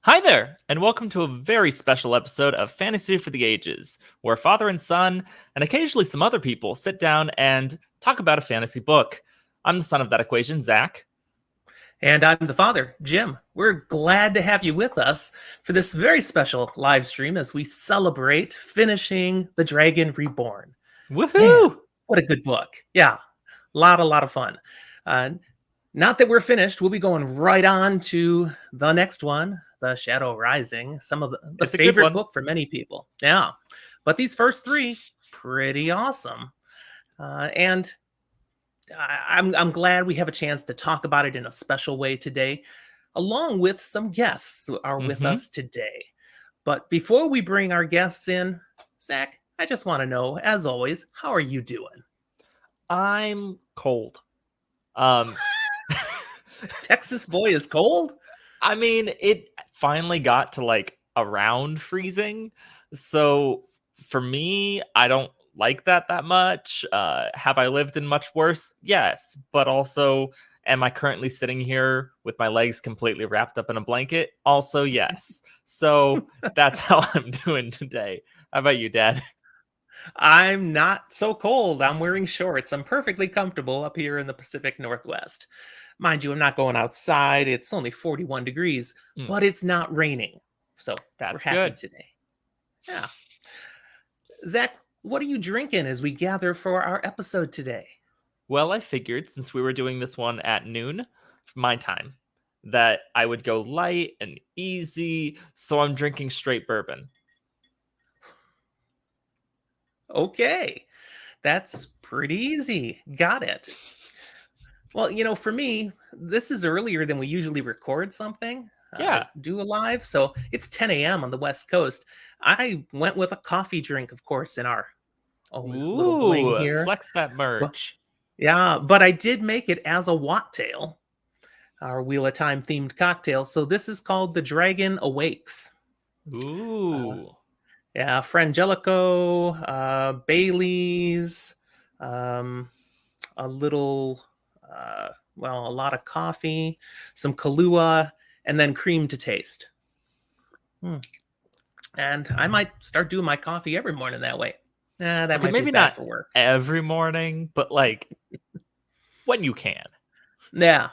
Hi there, and welcome to a very special episode of Fantasy for the Ages, where father and son, and occasionally some other people, sit down and talk about a fantasy book. I'm the son of that equation, Zach. And I'm the father, Jim. We're glad to have you with us for this very special live stream as we celebrate finishing the Dragon Reborn. Man, Woohoo! what a good book. Yeah, a lot of fun. Uh, Not that we're finished, we'll be going right on to the next one, The Shadow Rising, some of the It's a good favorite one. book for many people. Yeah, but these first three, pretty awesome. And I'm glad we have a chance to talk about it in a special way today, along with some guests who are with Mm-hmm. us today. But before we bring our guests in, Zach, I just want to know, as always, how are you doing? I'm cold. Um, Texas boy is cold? I mean, it finally got to like around freezing. So for me, I don't like that much. Have I lived in much worse? Yes. But also, am I currently sitting here with my legs completely wrapped up in a blanket? Also, yes. So that's how I'm doing today. How about you, Dad? I'm not so cold. I'm wearing shorts. I'm perfectly comfortable up here in the Pacific Northwest. Mind you, I'm not going outside. It's only 41 degrees, Mm, but it's not raining. So we're that's happy good. today. Yeah. Zach, what are you drinking as we gather for our episode today? Well, I figured since we were doing this one at noon, my time, that I would go light and easy. So I'm drinking straight bourbon. Okay, that's pretty easy. Got it. Well, for me, this is earlier than we usually record something, Yeah. do a live. So it's 10 a.m. on the West Coast. I went with a coffee drink, of course, in our little bling Ooh, here. flex that But merch. yeah, but I did make it as a wattail, our Wheel of Time themed cocktail. So this is called the Dragon Awakes. Uh, Ooh. Yeah, Frangelico, Bailey's, um, a little, a lot of coffee, some Kahlua, and then cream to taste. And I might start doing my coffee every morning that way. That Okay, might be maybe bad not for work. every morning, but like when you can. Yeah.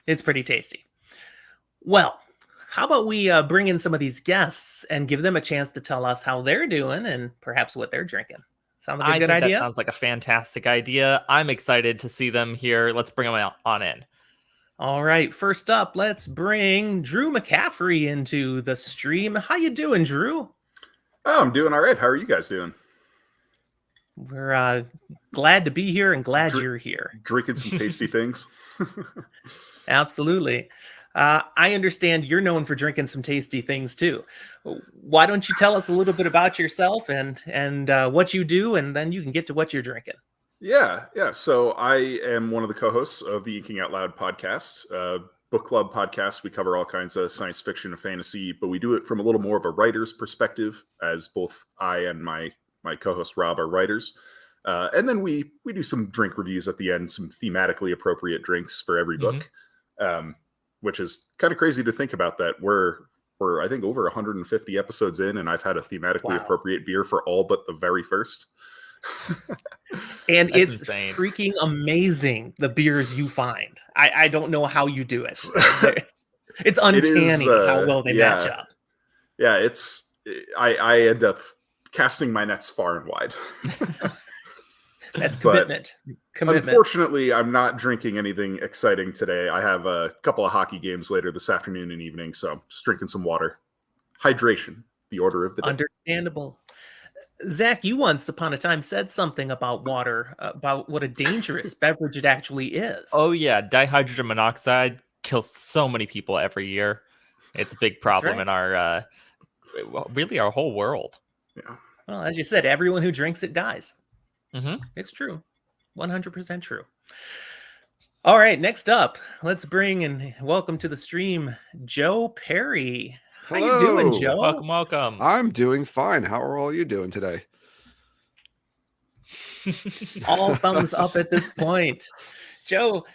It's pretty tasty. Well, how about we bring in some of these guests and give them a chance to tell us how they're doing and perhaps what they're drinking? Sound like a I good think that idea? sounds like a fantastic idea. I'm excited to see them here. Let's bring them on in. All right, first up, let's bring Drew McCaffrey into the stream. How you doing, Drew? Oh, I'm doing all right. How are you guys doing? We're glad to be here and glad you're here. Drinking some tasty things. Absolutely. I understand you're known for drinking some tasty things too. Why don't you tell us a little bit about yourself and what you do, and then you can get to what you're drinking. Yeah. So I am one of the co-hosts of the Inking Out Loud podcast, book club podcast. We cover all kinds of science fiction and fantasy, but we do it from a little more of a writer's perspective, as both I and my co-host Rob are writers. And then we do some drink reviews at the end, some thematically appropriate drinks for every book, which is kind of crazy to think about. That we're I think over 150 episodes in, and I've had a thematically appropriate beer for all but the very first. And That's it's insane. freaking amazing, the beers you find. I don't know how you do it. It's uncanny how well they match up. Yeah, I end up casting my nets far and wide. That's commitment. Unfortunately, I'm not drinking anything exciting today. I have a couple of hockey games later this afternoon and evening, so I'm just drinking some water. Hydration, the order of the day. Understandable. Zach, you once upon a time said something about water, about what a dangerous beverage it actually is. Oh yeah, dihydrogen monoxide kills so many people every year. It's a big problem in our really our whole world. Yeah. Well, as you said, everyone who drinks it dies. Mm-hmm. It's true. 100% true. All right, next up, let's bring and welcome to the stream Joe Perry. How you doing, Joe? Welcome. I'm doing fine. How are all you doing today? All thumbs up at this point. Joe,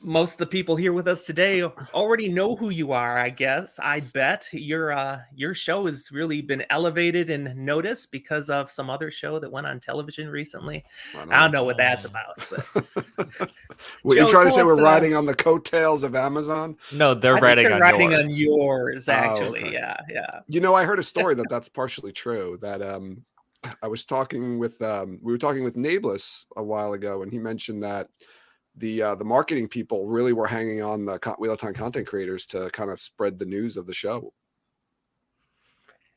Most of the people here with us today already know who you are, I guess. I bet your show has really been elevated and noticed because of some other show that went on television recently. I don't know what that's about. But Were Joe, you trying to tell say we're us, riding on the coattails of Amazon? No, they're I think riding they're on riding yours. on yours, Oh, actually. okay. Yeah. I heard a story that's partially true. That I was talking with we were talking with Nablus a while ago, and he mentioned that the marketing people really were hanging on the Wheel of Time content creators to kind of spread the news of the show.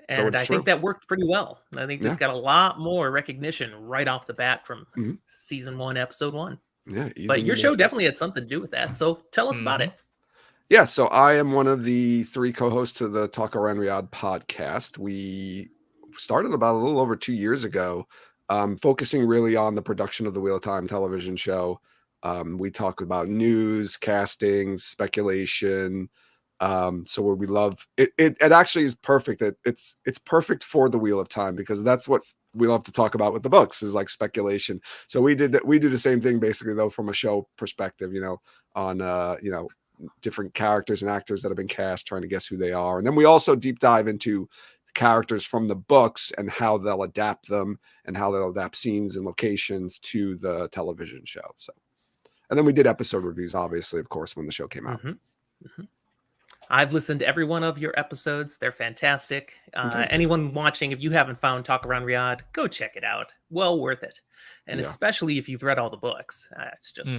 So And it's I true. think that worked pretty well. I think this Yeah. got a lot more recognition right off the bat from Mhm. season 1, episode 1. Yeah, But easing your the show news. definitely had something to do with that. So tell us about it. Yeah, so I am one of the 3 co-hosts of the Talk Around Riyadh podcast. We started about a little over 2 years ago, focusing really on the production of the Wheel of Time television show. We talk about news, castings, speculation. So where we love it, it actually is perfect. It's perfect for the Wheel of Time because that's what we love to talk about with the books is like speculation. So we do the same thing basically though from a show perspective, on different characters and actors that have been cast, trying to guess who they are. And then we also deep dive into characters from the books and how they'll adapt them and how they'll adapt scenes and locations to the television show. So, and then we did episode reviews, obviously, of course, when the show came out. I've listened to every one of your episodes. They're fantastic. Anyone watching, if you haven't found Talk Around Riyadh, go check it out. Well worth it. And especially if you've read all the books. It's just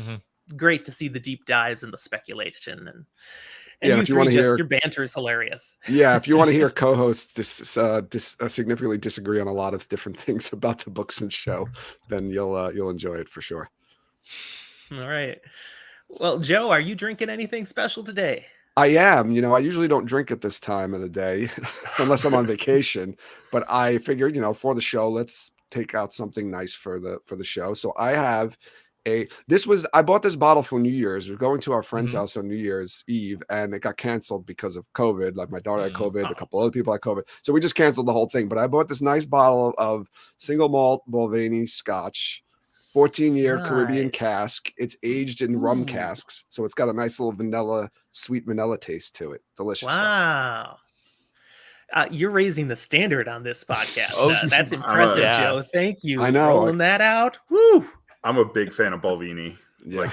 great to see the deep dives and the speculation. And if you want to hear, your banter is hilarious. Yeah, if you want to hear co-hosts significantly disagree on a lot of different things about the books and show, then you'll enjoy it for sure. All right. Well, Joe, are you drinking anything special today? I am. I usually don't drink at this time of the day unless I'm on vacation. But I figured, for the show, let's take out something nice for the show. So I have I bought this bottle for New Year's. We're going to our friend's house on New Year's Eve, and it got canceled because of COVID. Like my daughter had COVID, a couple other people had COVID. So we just canceled the whole thing. But I bought this nice bottle of single malt Mulvaney Scotch, 14-year Caribbean cask. It's aged in rum casks. So it's got a nice little sweet vanilla taste to it. Delicious. Wow. You're raising the standard on this podcast. That's impressive, Joe. Thank you. I know. Rolling that out. Woo! I'm a big fan of Balvenie. Yeah.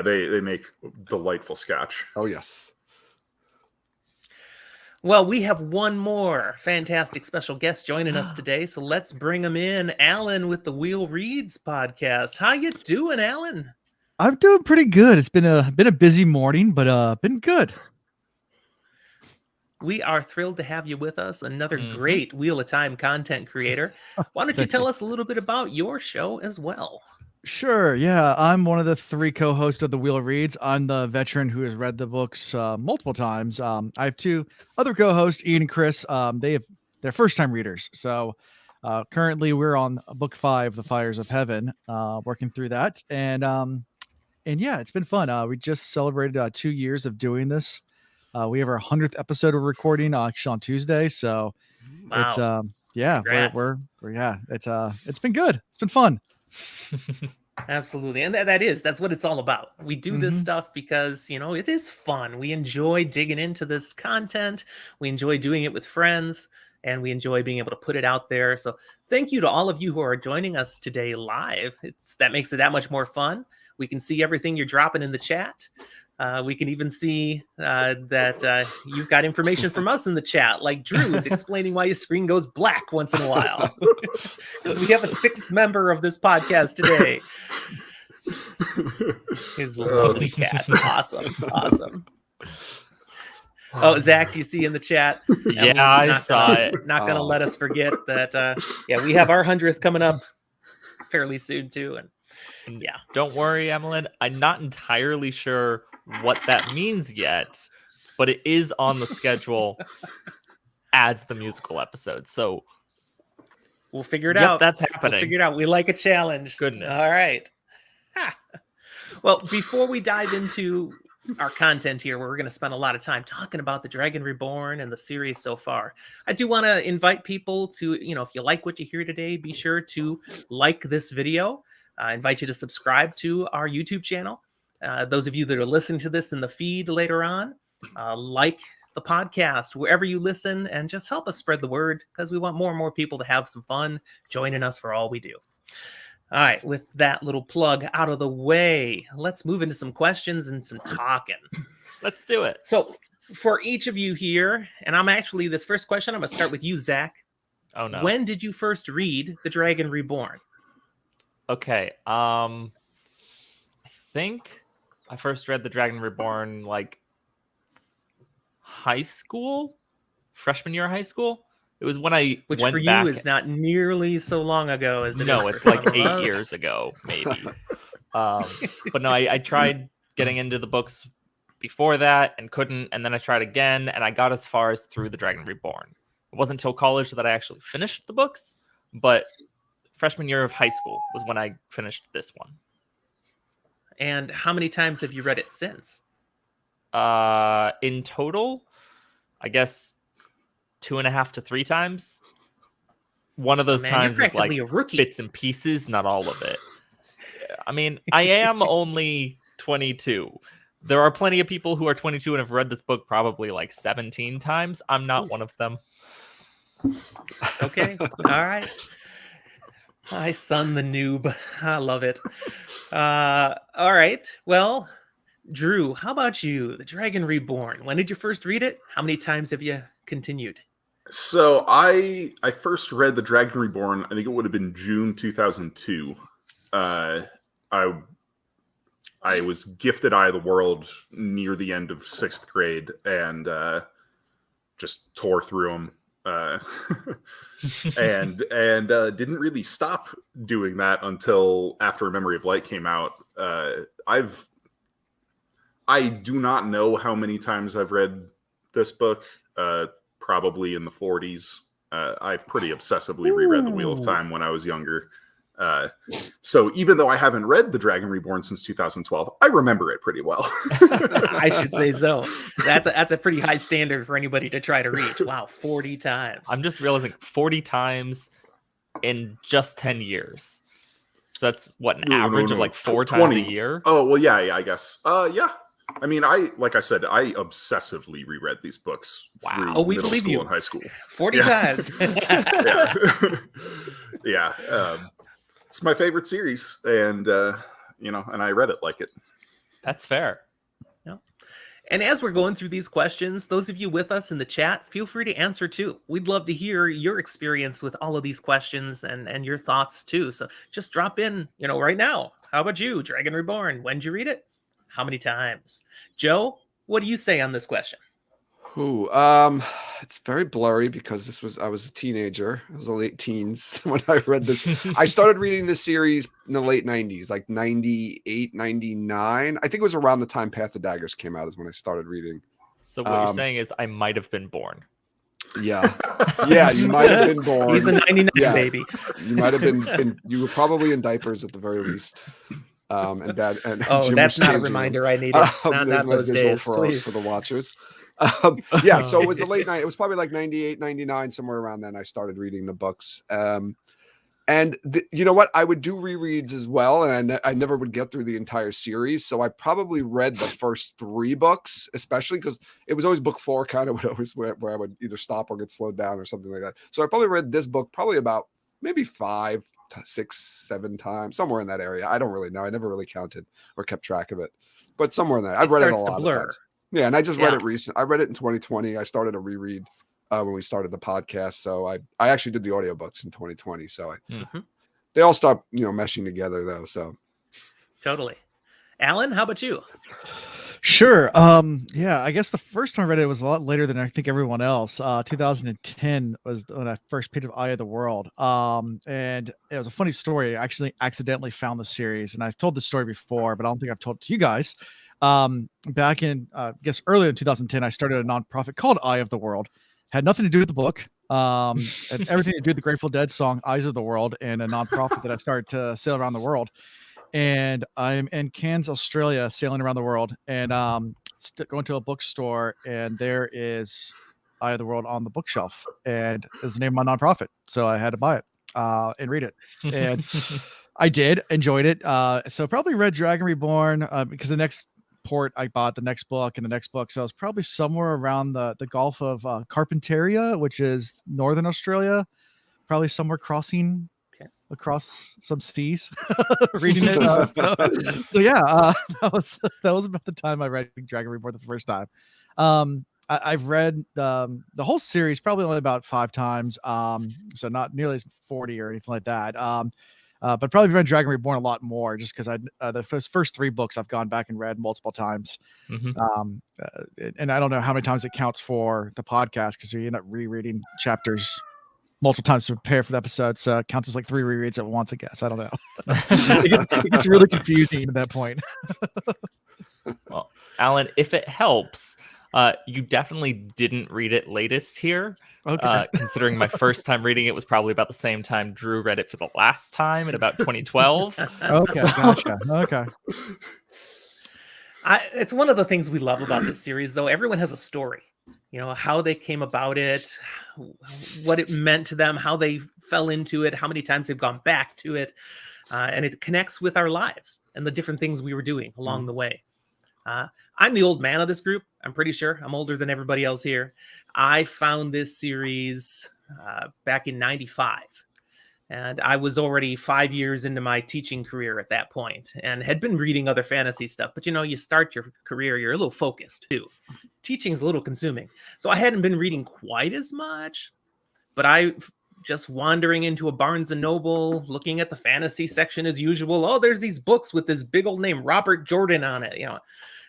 They make delightful scotch. Oh, yes. Well, we have one more fantastic special guest joining us today, so let's bring him in. Alan with the Wheel Reads podcast. How you doing, Alan? I'm doing pretty good. It's been a busy morning, but been good. We are thrilled to have you with us. Another great Wheel of Time content creator. Why don't you tell us a little bit about your show as well? Sure. Yeah, I'm one of the 3 co-hosts of the Wheel Reads. I'm the veteran who has read the books multiple times. I have 2 other co-hosts, Ian and Chris. They're first-time readers. So currently we're on book 5, The Fires of Heaven, working through that. And yeah, it's been fun. We just celebrated 2 years of doing this. We have our 100th episode of recording actually on Tuesday. So it's it's been good. It's been fun. Absolutely. And that's what it's all about. We do this stuff because, it is fun. We enjoy digging into this content. We enjoy doing it with friends, and we enjoy being able to put it out there. So thank you to all of you who are joining us today live. That makes it that much more fun. We can see everything you're dropping in the chat. We can even see that you've got information from us in the chat, like Drew is explaining why his screen goes black once in a while. Because we have a 6th member of this podcast today. His lovely cat. Awesome. Oh, Zach, do you see in the chat? Yeah, I saw it. Not going to let us forget that, we have our 100th coming up fairly soon, too. And yeah. Don't worry, Emmeline. I'm not entirely sure what that means yet, but it is on the schedule as the musical episode. So we'll figure it out. That's happening. We'll figure it out. We like a challenge. Goodness. All right. Well, before we dive into our content here, we're going to spend a lot of time talking about the Dragon Reborn and the series so far. I do want to invite people to, if you like what you hear today, be sure to like this video. I invite you to subscribe to our YouTube channel. Those of you that are listening to this in the feed later on, like the podcast wherever you listen, and just help us spread the word, because we want more and more people to have some fun joining us for all we do. All right, with that little plug out of the way, let's move into some questions and some talking. Let's do it. So for each of you here, and this first question, I'm going to start with you, Zach. Oh, no. When did you first read The Dragon Reborn? Okay. I think I first read The Dragon Reborn like high school, freshman year of high school. It was when I Which went for you back. is not nearly so long ago as it No, is it's for like some of 8 us. years ago, maybe. But no, I tried getting into the books before that and couldn't, and then I tried again, and I got as far as through The Dragon Reborn. It wasn't until college that I actually finished the books, but freshman year of high school was when I finished this one. And how many times have you read it since? In total, I guess 2.5 to 3 times. One of those Man, times you're is like practically a rookie. bits and pieces, not all of it. I mean, I am only 22. There are plenty of people who are 22 and have read this book probably like 17 times. I'm not one of them. Okay. All right. My son, the noob. I love it. All right. Well, Drew, how about you? The Dragon Reborn. When did you first read it? How many times have you continued? So I first read The Dragon Reborn, I think it would have been June 2002. I was gifted Eye of the World near the end of 6th grade and just tore through them. And didn't really stop doing that until after A Memory of Light came out. I do not know how many times I've read this book. Probably in the 40s. I pretty obsessively reread The Wheel of Time when I was younger. So even though I haven't read The Dragon Reborn since 2012, I remember it pretty well. I should say so. That's a pretty high standard for anybody to try to reach. Wow, 40 times. I'm just realizing 40 times in just 10 years. So that's what, an average of like 4 times a year? Oh, well, yeah, I guess. Yeah. I mean, like I said, I obsessively reread these books through we middle believe school you. and high school. 40 times. Yeah. Yeah. It's my favorite series, and and I read it like it. That's fair. Yeah. And as we're going through these questions, those of you with us in the chat, feel free to answer too. We'd love to hear your experience with all of these questions and your thoughts too. So just drop in, right now. How about you, Dragon Reborn? When did you read it? How many times? Joe, what do you say on this question? It's very blurry because I was a teenager. I was the late teens when I read this. I started reading this series in the late 90s, like 98, 99. I think it was around the time Path of Daggers came out is when I started reading. So what you're saying is I might have been born. Yeah. Yeah, you might have been born. He's a 99 baby. You might have been you were probably in diapers at the very least. And Jim that's was not a changing reminder them. I needed. Not There's those visual days, please. for the watchers. Yeah, so it was the late night. It was probably like 98, 99, somewhere around then I started reading the books. And you know what? I would do rereads as well, and I never would get through the entire series. So I probably read the first 3 books, especially because it was always book 4 kind of would always where I would either stop or get slowed down or something like that. So I probably read this book probably about maybe 5, 6, 7 times, somewhere in that area. I don't really know. I never really counted or kept track of it, but somewhere in there. I've read it a lot of times. Yeah, and I just read it recent. I read it in 2020. I started a reread when we started the podcast. So I actually did the audiobooks in 2020. So they all start, meshing together though. So totally. Alan, how about you? Sure. Yeah, I guess the first time I read it was a lot later than I think everyone else. 2010 was when I first picked up Eye of the World. And it was a funny story. I actually accidentally found the series, and I've told this story before, but I don't think I've told it to you guys. Back in, I guess earlier in 2010, I started a nonprofit called Eye of the World. Had nothing to do with the book. And everything to do with the Grateful Dead song Eyes of the World, and a nonprofit that I started to sail around the world. And I'm in Cairns, Australia, sailing around the world, and going to a bookstore, and there is Eye of the World on the bookshelf, and it's the name of my nonprofit, so I had to buy it and read it. And I did enjoyed it. So probably read Dragon Reborn because the next port I bought, the next book and the next book. So I was probably somewhere around the Gulf of Carpentaria, which is Northern Australia, probably somewhere crossing across some seas, reading it. So yeah, that was about the time I read Dragon Reborn the first time. I've read the whole series probably only about 5 times, so not nearly as 40 or anything like that. But probably read Dragon Reborn a lot more, just because the first 3 books I've gone back and read multiple times. And I don't know how many times it counts for the podcast, because we end up rereading chapters multiple times to prepare for the episode, so it counts as like 3 rereads at once, I guess. I don't know. It gets really confusing at that point. Well, Alan, if it helps, you definitely didn't read it latest here. Okay. Considering my first time reading it was probably about the same time Drew read it for the last time in about 2012. Okay, gotcha. Okay. It's one of the things we love about this series, though. Everyone has a story. You know, how they came about it, what it meant to them, how they fell into it, how many times they've gone back to it. And it connects with our lives and the different things we were doing along the way. I'm the old man of this group. I'm pretty sure I'm older than everybody else here. I found this series back in '95. And I was already 5 years into my teaching career at that point and had been reading other fantasy stuff. But, you know, you start your career, you're a little focused too. Teaching's a little consuming. So I hadn't been reading quite as much, but I just wandering into a Barnes & Noble, looking at the fantasy section as usual. Oh, there's these books with this big old name, Robert Jordan, on it, you know.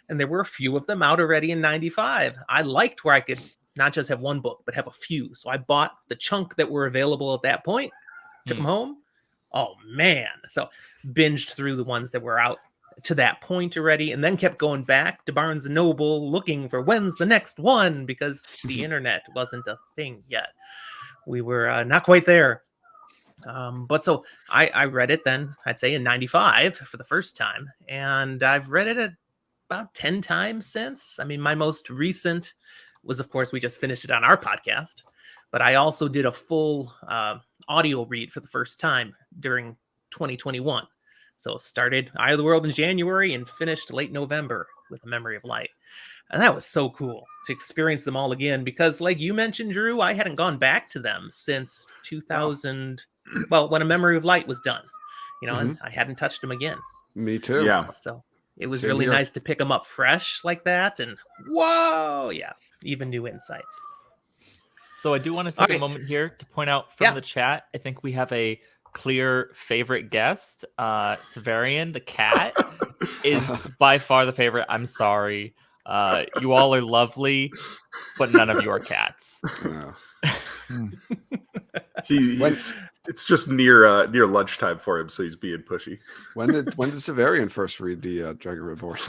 And there were a few of them out already in '95. I liked where I could not just have one book, but have a few. So I bought the chunk that were available at that point. Took them home. Oh man. So binged through the ones that were out to that point already, and then kept going back to Barnes & Noble looking for when's the next one, because the internet wasn't a thing yet. We were not quite there. But so I read it then, I'd say in '95 for the first time. And I've read it about 10 times since. I mean, my most recent was, of course, we just finished it on our podcast. But I also did a full audio read for the first time during 2021. So started Eye of the World in January and finished late November with A Memory of Light. And that was so cool to experience them all again, because like you mentioned, Drew, I hadn't gone back to them since 2000. Well, when A Memory of Light was done, you know, and I hadn't touched them again. Me too. Yeah. So it was Same really here. nice to pick them up fresh like that. And whoa, yeah, even new insights. So I do want to take Okay. a moment here to point out from the chat, I think we have a clear favorite guest. Severian, the cat, is by far the favorite. I'm sorry. You all are lovely, but none of you are cats. Yeah. It's just near lunchtime for him, so he's being pushy. When did Severian first read the Dragon Reborn?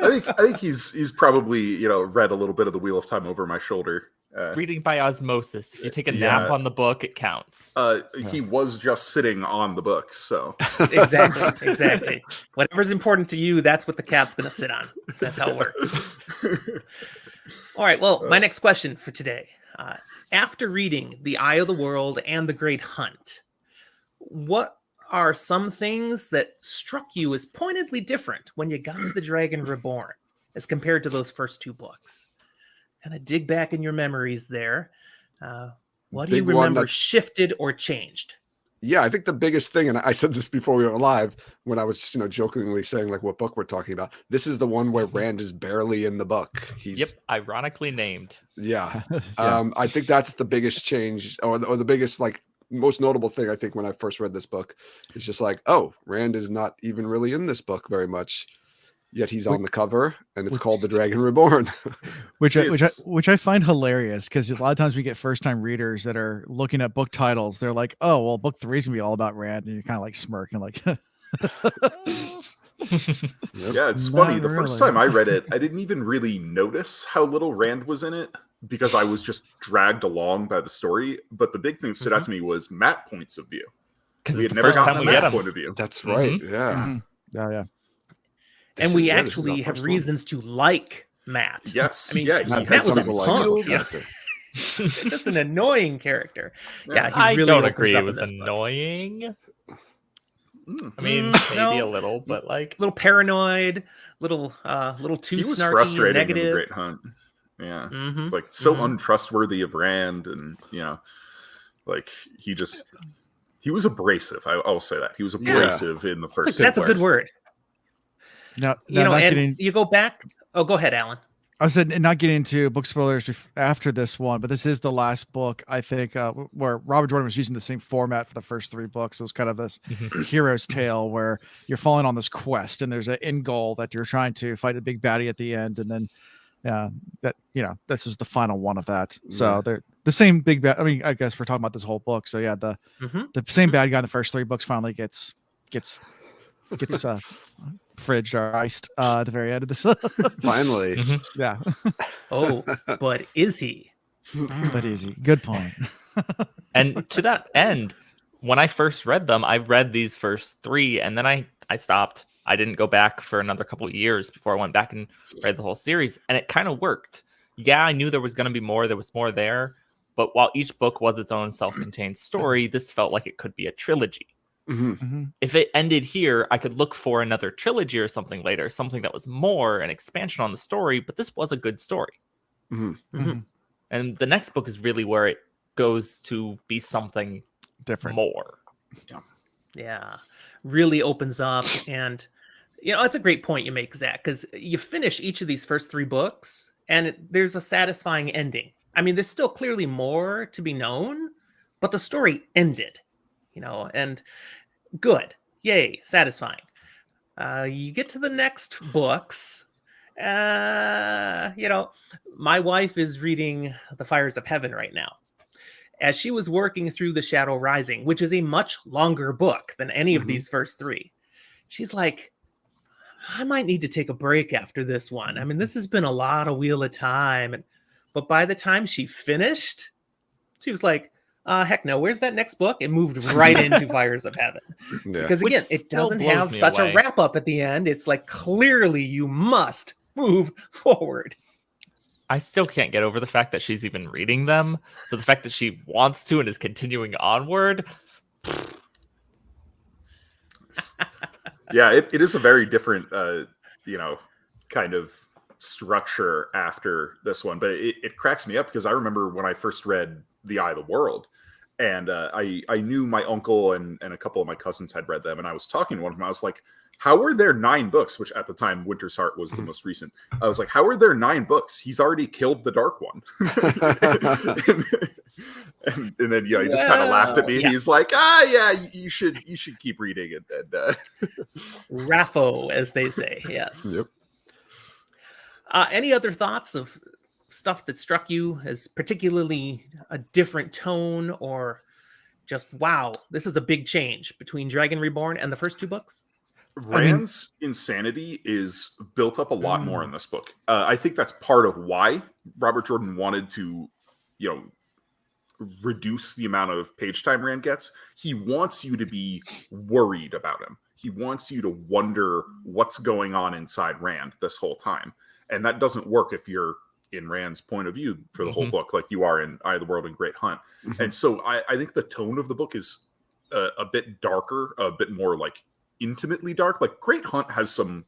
I think he's probably, you know, read a little bit of the Wheel of Time over my shoulder. Reading by osmosis. If you take a nap on the book, it counts. He was just sitting on the book, so Exactly. Whatever's important to you, that's what the cat's going to sit on. That's how it works. All right. Well, my next question for today. After reading The Eye of the World and The Great Hunt, what are some things that struck you as pointedly different when you got to The Dragon Reborn as compared to those first 2 books? Kind of dig back in your memories there. What do you Big one remember that- shifted or changed? Yeah, I think the biggest thing, and I said this before we went live, when I was, you know, jokingly saying like what book we're talking about. This is the one where Rand is barely in the book. He's Ironically named. Yeah. I think that's the biggest change, or the biggest, like, most notable thing, I think, when I first read this book. It's just like, oh, Rand is not even really in this book very much, yet he's on the cover, and it's called The Dragon Reborn. Which I find hilarious, because a lot of times we get first time readers that are looking at book titles. They're like, "Oh, well, book 3 is gonna be all about Rand," and you're kind of like smirking, like, Yeah, it's Not funny. The first really. time I read it, I didn't even really notice how little Rand was in it because I was just dragged along by the story. But the big thing that stood out to me was Matt points of view. Because We it's had the never first time gotten we Matt's get them. point of view. That's right. Yeah. yeah. And This we is our actually have first one. reasons to like Matt. Yes. I mean, yeah, Matt has was a some punk. field Yeah. actor. Just an annoying character. Yeah, he I really don't opens agree up it in was this book. annoying. I mean, maybe a little, but like little paranoid, little too He was snarky, frustrating negative. in the Great Hunt. Yeah, Mhm, like so mhm. untrustworthy of Rand, and like he was abrasive. I'll say that he was abrasive in the first. That's a good word. Now, And getting, you go back. Oh, go ahead, Alan. I said not getting into book spoilers after this one, but this is the last book, I think, where Robert Jordan was using the same format for the first 3 books. It was kind of this hero's tale where you're falling on this quest and there's an end goal that you're trying to fight a big baddie at the end. And then this is the final one of that. So they're the same big bad. I mean, I guess we're talking about this whole book. So yeah, the same bad guy in the first 3 books finally gets fridged or iced at the very end of this. Finally. Yeah. Oh, but is he? But is he? Good point. And to that end, when I first read them, I read these first 3 and then I stopped. I didn't go back for another couple of years before I went back and read the whole series, and it kind of worked. Yeah, I knew there was going to be more. There was more there, but while each book was its own self-contained story, this felt like it could be a trilogy. If it ended here, I could look for another trilogy or something later, something that was more an expansion on the story, but this was a good story. And the next book is really where it goes to be something different, more. Yeah, really opens up. And it's a great point you make, Zach, because you finish each of these first 3 books and there's a satisfying ending. I mean, there's still clearly more to be known, but the story ended, and good. Yay, satisfying. You get to the next books. My wife is reading The Fires of Heaven right now. As she was working through The Shadow Rising, which is a much longer book than any of these first 3, she's like, I might need to take a break after this one. I mean, this has been a lot of Wheel of Time. But by the time she finished, she was like, heck no, where's that next book? It moved right into Fires of Heaven. Because again, it doesn't have such a wrap up at the end. It's like, clearly you must move forward. I still can't get over the fact that she's even reading them. So the fact that she wants to and is continuing onward. Yeah, it is a very different, kind of structure after this one. But it cracks me up because I remember when I first read The Eye of the World, and I knew my uncle and a couple of my cousins had read them, and I was talking to one of them. I was like, how are there 9 books? Which at the time, Winter's Heart was the most recent. I was like, how are there 9 books? He's already killed the Dark One. and then he just kind of laughed at me. And he's like, you should keep reading it. And, Raffo, as they say. Yes. Yep. Any other thoughts of stuff that struck you as particularly a different tone, or just, wow, this is a big change between Dragon Reborn and the first 2 books? Rand's insanity is built up a lot more in this book. I think that's part of why Robert Jordan wanted to, reduce the amount of page time Rand gets. He wants you to be worried about him. He wants you to wonder what's going on inside Rand this whole time. And that doesn't work if you're in Rand's point of view for the whole book, like you are in Eye of the World and Great Hunt. And so I think the tone of the book is a bit darker, a bit more like intimately dark. Like Great Hunt has some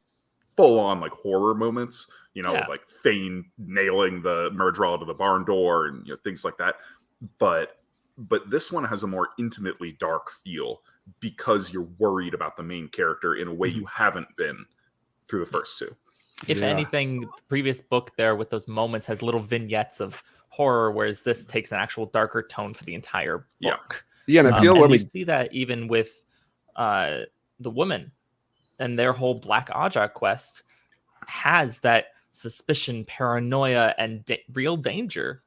full-on like horror moments, like Fane nailing the Murdral to the barn door and things like that. But this one has a more intimately dark feel because you're worried about the main character in a way you haven't been through the first 2. If anything, the previous book there with those moments has little vignettes of horror, whereas this takes an actual darker tone for the entire book. Yeah, and I feel when we see that even with the women and their whole Black Aja quest has that suspicion, paranoia, and real danger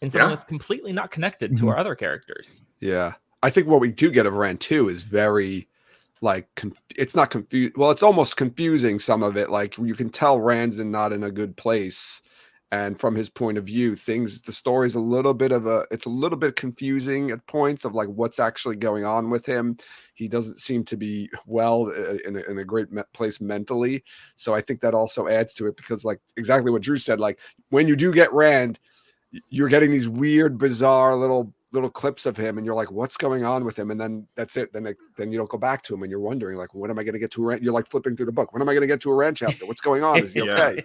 in something that's completely not connected to our other characters. Yeah. I think what we do get of Rand 2 is very, like, it's not confused. Well, it's almost confusing, some of it. Like, you can tell Rand's not in a good place. And from his point of view, the story's a little bit confusing at points of like what's actually going on with him. He doesn't seem to be well in a great place mentally. So I think that also adds to it because, like, exactly what Drew said, like when you do get Rand, you're getting these weird, bizarre little clips of him, and you're like, what's going on with him? And then that's it. Then you don't go back to him, and you're wondering, like, when am I going to get to a rant? You're like flipping through the book. When am I going to get to a rant chapter? What's going on? Is he okay?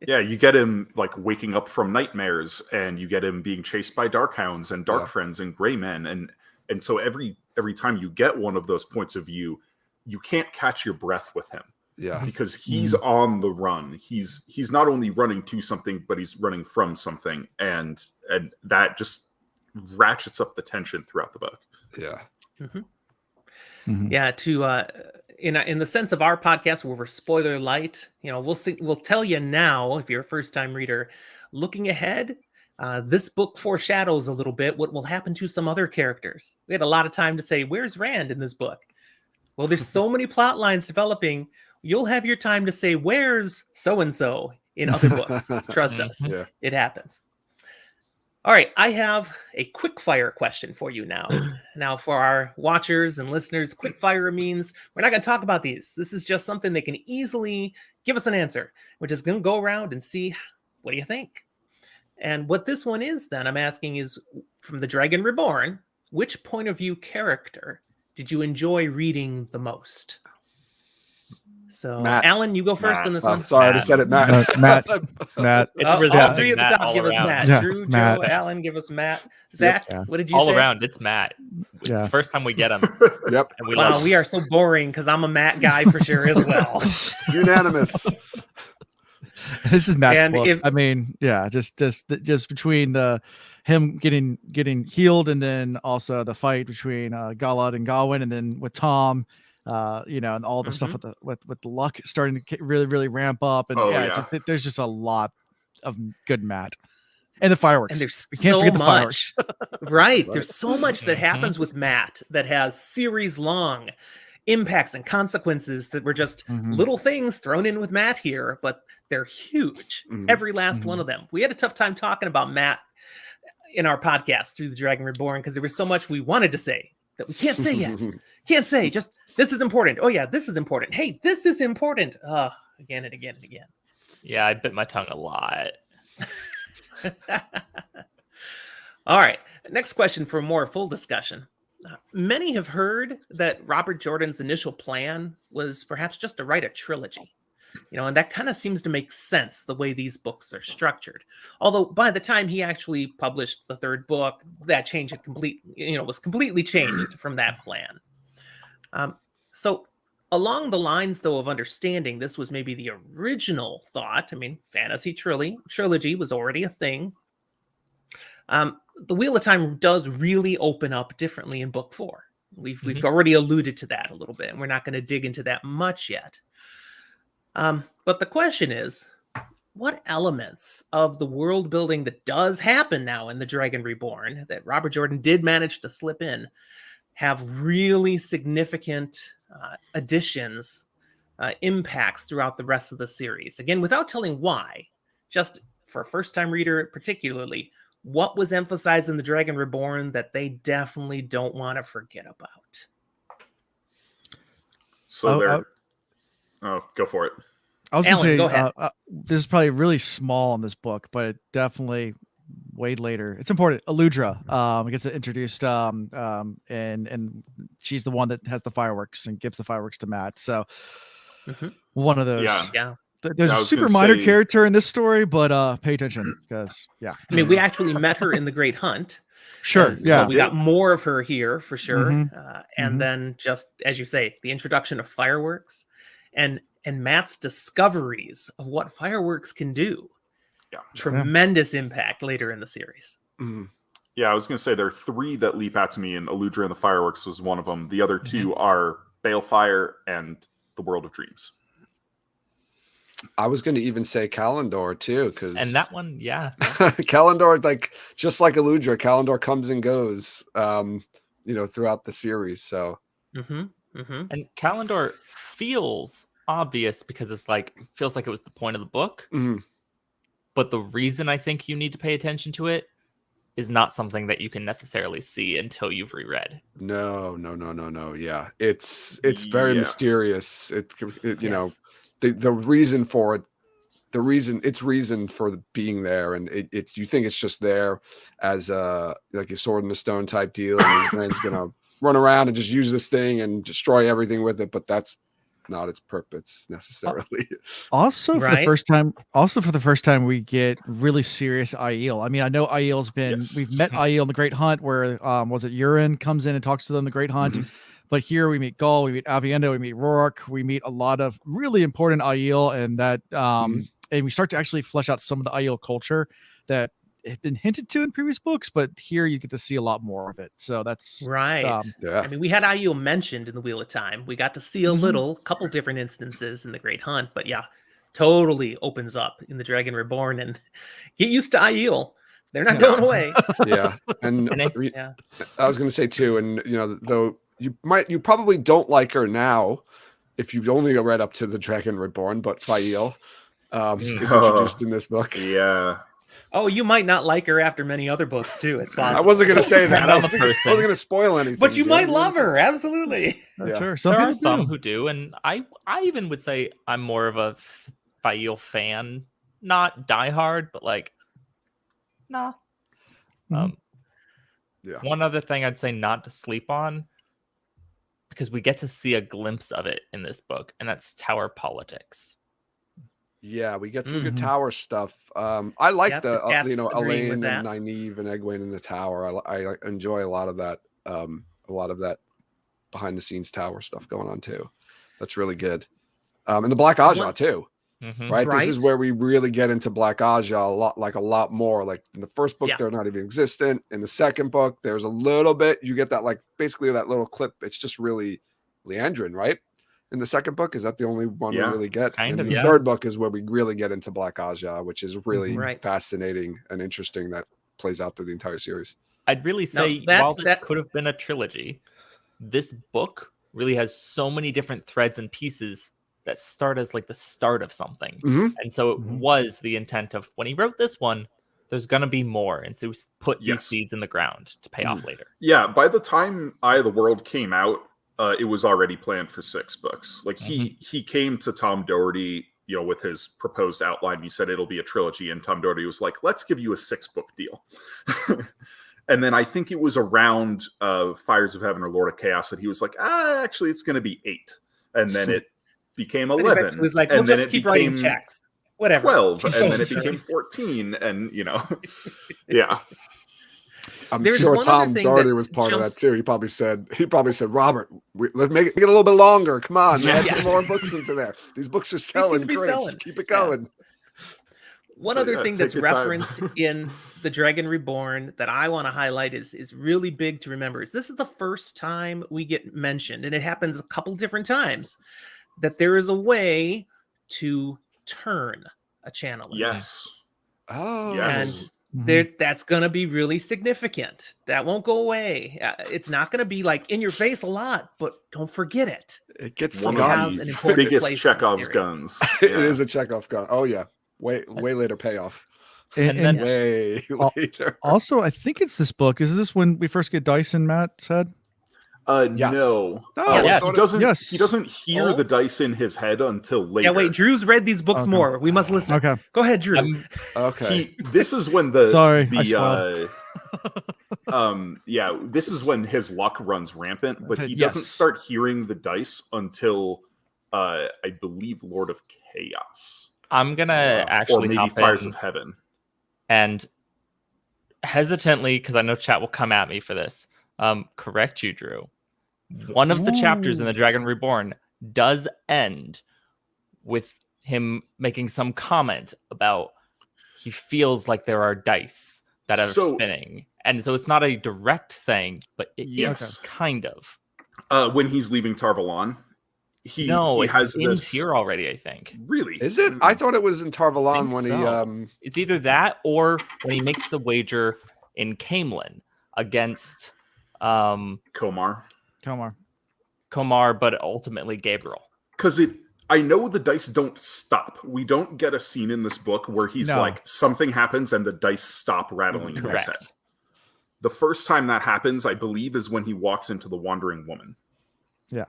Yeah, you get him like waking up from nightmares, and you get him being chased by dark hounds and dark friends and gray men, and so every time you get one of those points of view, you can't catch your breath with him. Yeah, because he's on the run. He's not only running to something, but he's running from something, and that just ratchets up the tension throughout the book. Yeah. Yeah, to in the sense of our podcast where we're spoiler light, we'll tell you now, if you're a first time reader, looking ahead, this book foreshadows a little bit what will happen to some other characters. We had a lot of time to say, where's Rand in this book? Well, there's so many plot lines developing. You'll have your time to say, where's so-and-so in other books? Trust us. Yeah. It happens. All right. I have a quick fire question for you now. Now, for our watchers and listeners, quick fire means we're not going to talk about these. This is just something they can easily give us an answer. We're just going to go around and see, what do you think? And what this one is, then, I'm asking is, from the Dragon Reborn, which point of view character did you enjoy reading the most? So, Matt. Alan, you go first in this one. Sorry, I just said it, Matt. Matt. All three at the top give us Matt. Yeah, Drew, Matt. Joe, Alan, give us Matt. Zach, what did you All say? around, it's Matt. It's the first time we get him. Yep. And we Wow, love we are so boring because I'm a Matt guy for sure as well. Unanimous. This is Matt's And book. if- I mean, yeah, just between him getting healed, and then also the fight between Galad and Gawain, and then with Tom, and all the stuff with the luck starting to really ramp up, and there's just a lot of good Matt, and the fireworks. And there's We can't so forget the much. fireworks. Right. There's so much that happens with Matt that has series long impacts and consequences that were just little things thrown in with Matt here, but they're huge. Every last one of them. We had a tough time talking about Matt in our podcast through the Dragon Reborn because there was so much we wanted to say that we can't say yet. Can't say, just this is important. Oh yeah, this is important. Hey, this is important. Again and again and again. Yeah, I bit my tongue a lot. All right. Next question for a more full discussion. Many have heard that Robert Jordan's initial plan was perhaps just to write a trilogy. And that kind of seems to make sense the way these books are structured. Although by the time he actually published the third book, that change had was completely changed from that plan. So along the lines, though, of understanding this was maybe the original thought. I mean, fantasy trilogy was already a thing. The Wheel of Time does really open up differently in book 4. We've already alluded to that a little bit, and we're not going to dig into that much yet. But the question is, what elements of the world building that does happen now in the Dragon Reborn that Robert Jordan did manage to slip in have really significant additions, impacts throughout the rest of the series? Again, without telling why, just for a first-time reader particularly, what was emphasized in the Dragon Reborn that they definitely don't want to forget about? So go for it. I was going to say, go ahead. This is probably really small in this book, but it definitely way later. It's important. Aludra gets introduced, and she's the one that has the fireworks and gives the fireworks to Matt. So one of those. Yeah. There's a super minor character in this story, but pay attention because, I mean, we actually met her in The Great Hunt. Sure. Yeah. We got more of her here for sure. And then just, as you say, the introduction of fireworks and Matt's discoveries of what fireworks can do. Yeah. Tremendous impact later in the series. Yeah, I was going to say there are 3 that leap out to me, and Aludra and the Fireworks was one of them. The other 2 are Balefire and The World of Dreams. I was going to even say Kalendor too, and that one, Kalendor, like just like Aludra, Kalendor comes and goes, throughout the series. So, and Kalendor feels obvious because it's feels like it was the point of the book. But the reason I think you need to pay attention to it is not something that you can necessarily see until you've reread. No. Yeah, it's very mysterious. It the reason for it reason for being there, and it's you think it's just there as like a sword in the stone type deal, and his man's gonna run around and just use this thing and destroy everything with it, but that's not its purpose necessarily. Also, for Right. the first time, we get really serious Aiel. I mean, I know Aiel's been. Yes. We've met Aiel in the Great Hunt, where was it Urine comes in and talks to them in the Great Hunt. Mhm. But here we meet Gull, we meet Avienda, we meet Rourke, we meet a lot of really important Aiel, and that and we start to actually flesh out some of the Aiel culture that had been hinted to in previous books, but here you get to see a lot more of it. So that's Right. Yeah. I mean, we had Aiel mentioned in the Wheel of Time. We got to see a couple different instances in the Great Hunt, but yeah, totally opens up in the Dragon Reborn, and get used to Aiel. They're not going away. Yeah. And Yeah. I was going to say too, and though you probably don't like her now if you've only read up to the Dragon Reborn, but Fael is introduced in this book. Yeah. Oh, you might not like her after many other books too. It's possible. I wasn't going to say that. I I'm a wasn't person. going to spoil anything. But you might Jim. love her. Absolutely. Yeah. Sure. Some There are people some do. who do, and I even would say I'm more of a Fael fan, not diehard, but like, nah. Yeah. One other thing I'd say not to sleep on, because we get to see a glimpse of it in this book, and that's tower politics. Yeah, we get some good Mhm. tower stuff. I like Yep, the the cat's agreeing with Elaine and that. Nynaeve and Egwene in the tower. I enjoy a lot of that. A lot of that behind the scenes tower stuff going on too. That's really good. And the Black Aja too. Mhm. Right? This is Right. where we really get into Black Aja a lot more. Like in the first book, Yeah. they're not even existent. In the second book, there's a little bit. You get that basically that little clip. It's just really Leandrin, right? In the second book, is that the only one Yeah, we really get? kind And of, the yeah. third book is where we really get into Black Aja, which is really Right. fascinating and interesting. That plays out through the entire series. I'd really Now, say that- while this that- could have been a trilogy, this book really has so many different threads and pieces that start as like the start of something. Mhm. And so it was the intent of when he wrote this one, there's gonna be more, and so he put these Yes. seeds in the ground to pay off later. Yeah, by the time Eye of the World came out, it was already planned for 6 books. Like he came to Tom Doherty, with his proposed outline. He said it'll be a trilogy, and Tom Doherty was like, "Let's give you a 6-book deal." And then I think it was around Fires of Heaven or Lord of Chaos that he was like, actually, it's going to be 8, and then it became And 11. eventually it's like, and we'll then just it keep writing became checks. Whatever. 12, Keep and then it going. became 14, and yeah. I'm There's sure one other Tom thing Doherty that was part of that jumps- too. He probably said, Robert, let's make it a little bit longer. Come on, add Yeah. some more books into there. These books are selling to be great. selling. Just keep it Yeah. going. One So, other yeah, thing take that's your time. referenced in the Dragon Reborn that I want to highlight is really big to remember. Is this is the first time we get mentioned, and it happens a couple different times, that there is a way to turn a channel. Yes. Oh, Yes. That's going to be really significant. That won't go away. It's not going to be like in your face a lot, but don't forget it. it gets One forgotten. has an of the important biggest place in the Chekhov's series. guns. It Yeah. is a Chekhov gun. Oh yeah, way later payoff. And then- Way later. also, I think it's this book. Is this when we first get dice in Matt's head? Yes. No. Oh, yes. He doesn't. Yes. He doesn't hear Oh. the dice in his head until later. Yeah, wait. Drew's read these books Okay. more. We must listen. Okay. Go ahead, Drew. I'm- Okay. This is when the Sorry, I the this is when his luck runs rampant, but he doesn't Yes. start hearing the dice until I believe Lord of Chaos. I'm gonna or actually maybe hop Fires in of Heaven. and hesitantly, because I know chat will come at me for this, correct you, Drew. One of the chapters in the Dragon Reborn does end with him making some comment about he feels like there are dice that are So- spinning. And so it's not a direct saying, but it is Yes. kind of. When he's leaving Tarvalon, he It's has in this. here already, I think. Really? Is it? I thought it was in Tarvalon Think when so. It's either that or when he makes the wager in Camelin against Komar? Komar, but ultimately Gabriel. Because I know the dice don't stop. We don't get a scene in this book where he's No. like, something happens and the dice stop rattling in his head. Correct. The first time that happens, I believe, is when he walks into the Wandering Woman. Yeah.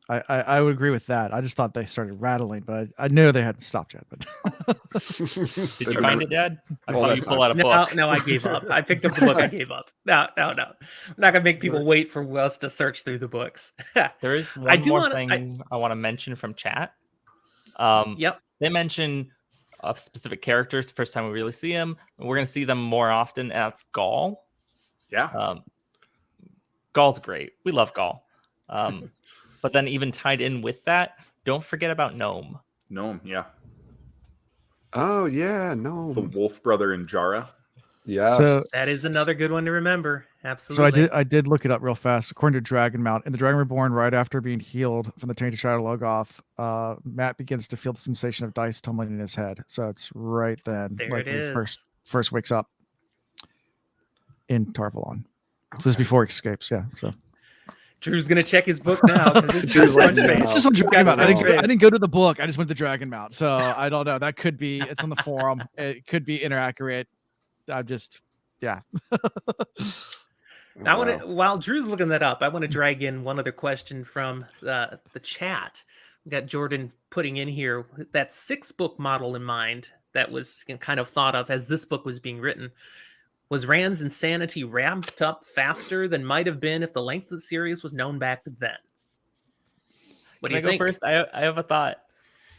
I would agree with that. I just thought they started rattling, but I knew they hadn't stopped yet. But Did you find it, Dad? I All saw that you pull time. out a book. No, I gave up. I picked up the book. I gave up. No. I'm not gonna make people wait for us to search through the books. There is one do more wanna- thing I want to mention from chat. Yep. They mention specific characters the first time we really see them. And we're going to see them more often. And that's Gaul. Yeah. Gaul's great. We love Gaul. But then even tied in with that, don't forget about Gnome. Gnome, yeah. Oh yeah, no. The wolf brother in Jara. Yeah. so That is another good one to remember. Absolutely. I did look it up real fast. According to Dragon Mount, in the Dragon Reborn, right after being healed from the Tainted Shadow Logoth, Matt begins to feel the sensation of dice tumbling in his head. So it's right then, There like it when he is. first wakes up in Tarvalon. So this is before he escapes. Yeah. So Drew's gonna check his book now because it's Drew's got like, Crunch no. Face. it's just on He's got Dragon Mount. Crunch Face. I didn't go to the book. I just went to Dragon Mount. So I don't know. That could be. It's on the forum. It could be inaccurate. I'm just. Yeah. I want to, while Drew's looking that up, I want to drag in one other question from the chat. We got Jordan putting in here that 6-book model in mind that was kind of thought of as this book was being written. Was Rand's insanity ramped up faster than might have been if the length of the series was known back then? What Can do I you go think? first? I have a thought.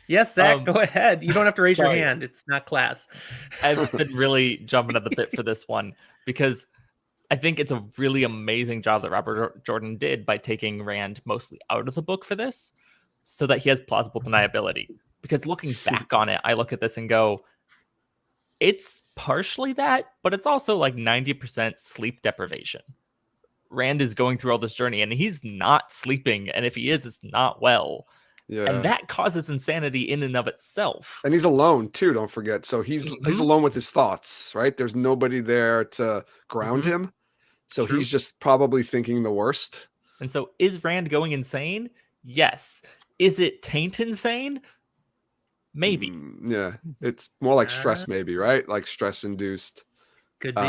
Yes, Zach, go ahead. You don't have to raise your sorry. hand. It's not class. I've been really jumping at the bit for this one because I think it's a really amazing job that Robert Jordan did by taking Rand mostly out of the book for this so that he has plausible deniability. Because looking back on it, I look at this and go, it's partially that, but it's also like 90% sleep deprivation. Rand is going through all this journey and he's not sleeping. And if he is, it's not well. Yeah. And that causes insanity in and of itself. And he's alone too, don't forget. So he's Mhm. alone with his thoughts, right? There's nobody there to ground him. So True. he's just probably thinking the worst. And so is Rand going insane? Yes. Is it taint insane? Maybe. Yeah. It's more like stress, maybe, right? Like stress induced. Could be.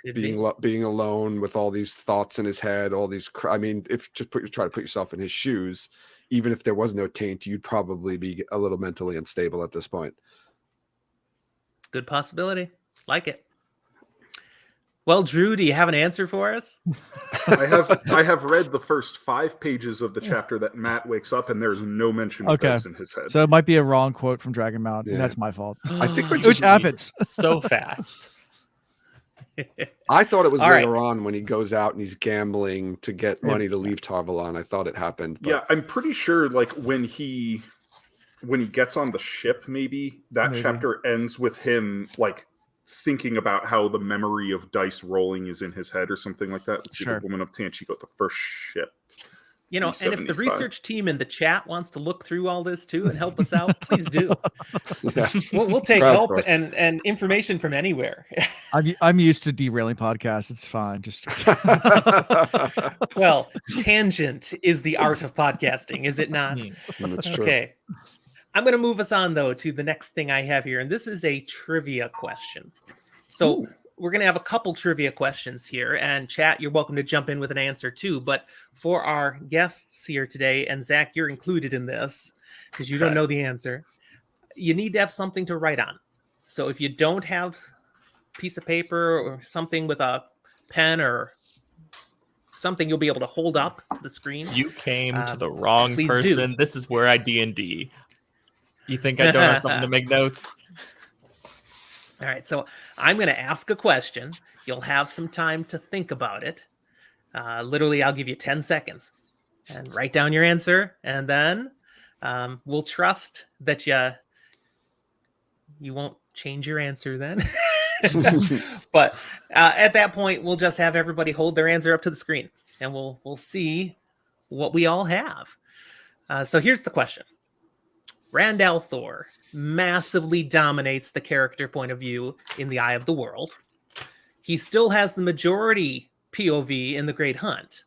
Could be. Being alone with all these thoughts in his head, all these I mean, if just try to put yourself in his shoes, even if there was no taint, you'd probably be a little mentally unstable at this point. Good possibility. Like it. Well, Drew, do you have an answer for us? I have read the first 5 pages of the chapter that Matt wakes up, and there's no mention of Okay. this in his head. So it might be a wrong quote from Dragon Mount. Yeah. And that's my fault. I think we're Which just happens. So fast. I thought it was All later on when he goes out and he's gambling to get Yeah. money to leave Tarvalon. I thought it happened. But Yeah, I'm pretty sure like when he gets on the ship, maybe that Maybe. chapter ends with him like thinking about how the memory of dice rolling is in his head or something like that. Let's see, Sure. the Woman of Tanchico, the first ship. You know, and if the 75. research team in the chat wants to look through all this too and help us out, please do. yeah. We'll take help Crowdsourced. and information from anywhere. I'm used to derailing podcasts. It's fine. Just Well, tangent is the art of podcasting, is it not? That's true. Okay. I'm going to move us on, though, to the next thing I have here. And this is a trivia question. So we're going to have a couple trivia questions here. And chat, you're welcome to jump in with an answer, too. But for our guests here today, and Zach, you're included in this because you don't know the answer, you need to have something to write on. So if you don't have a piece of paper or something with a pen or something you'll be able to hold up to the screen. You came to the wrong please person. do. This is where I D&D. You think I don't have something to make notes? All right, so I'm going to ask a question. You'll have some time to think about it. Literally, I'll give you 10 seconds and write down your answer. And then we'll trust that you won't change your answer then. But at that point, we'll just have everybody hold their answer up to the screen. And we'll see what we all have. So here's the question. Rand al'Thor massively dominates the character point of view in the Eye of the World. He still has the majority POV in The Great Hunt.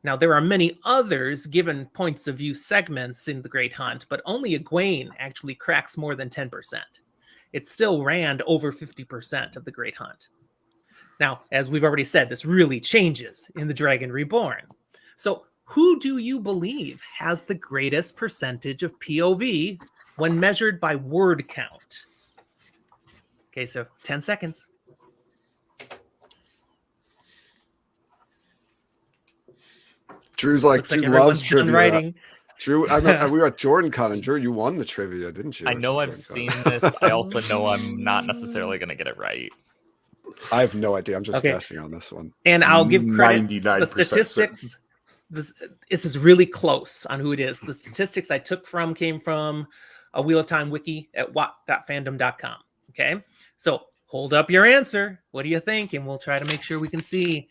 Now, there are many others given points of view segments in The Great Hunt, but only Egwene actually cracks more than 10%. It's still Rand over 50% of The Great Hunt. Now, as we've already said, this really changes in The Dragon Reborn. So Who do you believe has the greatest percentage of POV when measured by word count? Okay, so 10 seconds. Drew's like, Looks like Drew everyone's loves done trivia. writing. Drew, I mean, we were at Jordan Con, and Drew, you won the trivia, didn't you? I know I've seen this. I also know I'm not necessarily going to get it right. I have no idea. I'm just Okay. guessing on this one. And I'll give credit. 99% The statistics, this is really close on who it is. The statistics I took from came from a Wheel of Time wiki at what.fandom.com. Okay. So hold up your answer. What do you think? And we'll try to make sure we can see.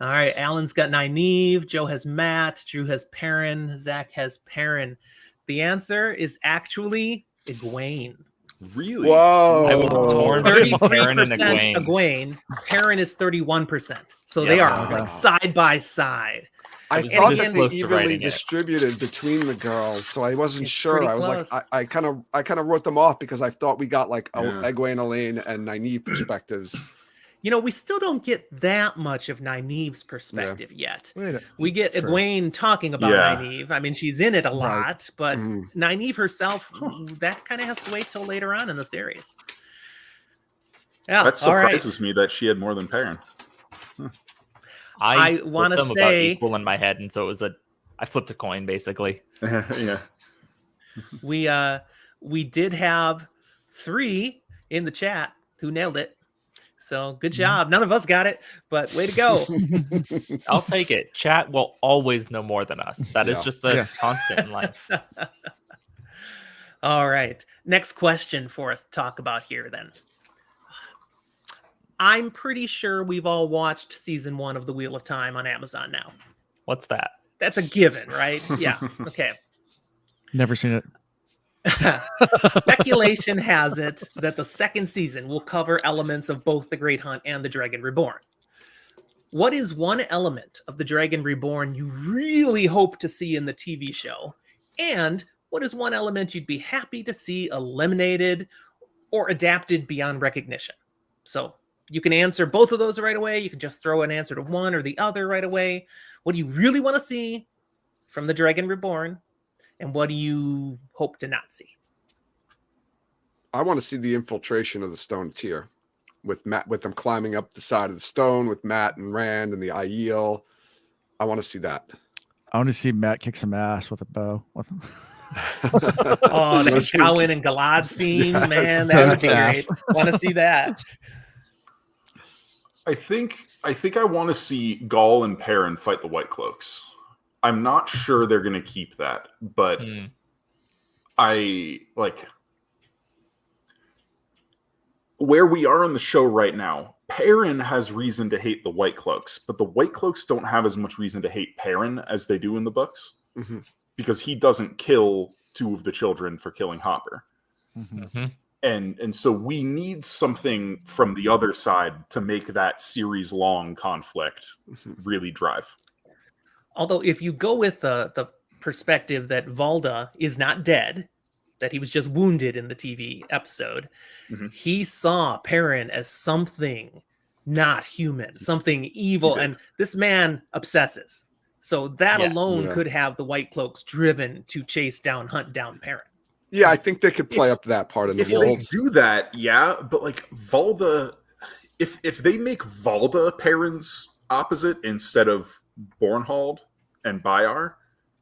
All right. Alan's got Nynaeve. Joe has Matt. Drew has Perrin. Zach has Perrin. The answer is actually Egwene. Really? Whoa. I was torn between Perrin and 33% Egwene. Egwene. Perrin is 31%. So Yeah. they are Okay. like side by side. I was thought this that they close to evenly writing it. distributed between the girls, so I wasn't It's sure. pretty I was close. like, I kind of wrote them off because I thought we got like Yeah. Egwene, Elaine, and Nynaeve perspectives. You know, we still don't get that much of Nynaeve's perspective yet. Wait, We get True. Egwene talking about Yeah. Nynaeve. I mean, she's in it a Right. lot, but Mhm. Nynaeve herself, that kind of has to wait till later on in the series. Yeah, That all right. surprises me that she had more than Perrin. I put wanna them say- about equal in my head, and so it was I flipped a coin basically. Yeah. We did have 3 in the chat who nailed it. So good job. None of us got it, but way to go. I'll take it. Chat will always know more than us. That is Yeah. just a Yes. constant in life. All right. Next question for us to talk about here then. I'm pretty sure we've all watched season 1 of The Wheel of Time on Amazon now. What's that? That's a given, right? Yeah. Okay. Never seen it. Speculation has it that the second season will cover elements of both The Great Hunt and The Dragon Reborn. What is one element of The Dragon Reborn you really hope to see in the TV show? And what is one element you'd be happy to see eliminated or adapted beyond recognition? So you can answer both of those right away. You can just throw an answer to one or the other right away. What do you really want to see from The Dragon Reborn? And what do you hope to not see? I want to see the infiltration of the Stone Tier with Matt, with them climbing up the side of the stone with Matt and Rand and the Aiel. I want to see that. I want to see Matt kick some ass with a bow. Oh, the Cowan and Galad scene, Yes. man, that would be So great. Want to see that? I think I want to see Gaul and Perrin fight the White Cloaks. I'm not sure they're going to keep that, but Hmm. I like where we are in the show right now. Perrin has reason to hate the White Cloaks, but the White Cloaks don't have as much reason to hate Perrin as they do in the books Mhm. because he doesn't kill 2 of the children for killing Hopper. Mhm. And so we need something from the other side to make that series long conflict really drive. Although, if you go with the perspective that Valda is not dead, that he was just wounded in the TV episode, Mhm. he saw Perrin as something not human, something evil, He did. and this man obsesses. So that Yeah. alone Yeah. could have the White Cloaks driven to chase down, hunt down Perrin. Yeah, I think they could play If- up to that part in the If they wolves. do that, yeah, but like Valda, if they make Valda Perrin's opposite instead of Bornhald and Bayar,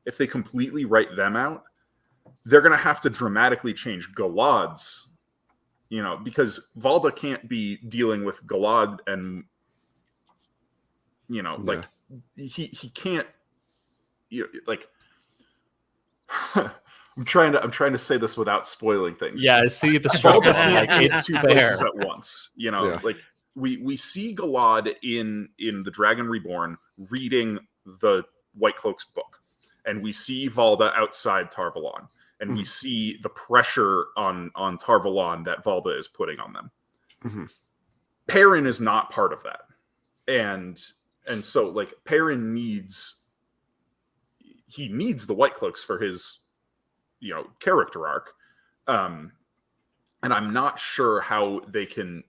if they completely write them out, they're going to have to dramatically change Galad's, because Valda can't be dealing with Galad and, like he can't, like. I'm trying to say this without spoiling things. Yeah, I see the struggle. Valda I'm like, can't be in it's 2 fair. places at once. Yeah. Like we see Galad in the Dragon Reborn reading the White Cloaks book, and we see Valda outside Tarvalon, and we see the pressure on Tarvalon that Valda is putting on them. Mhm. Perrin is not part of that, and so like Perrin needs the White Cloaks for his character arc, and I'm not sure how they can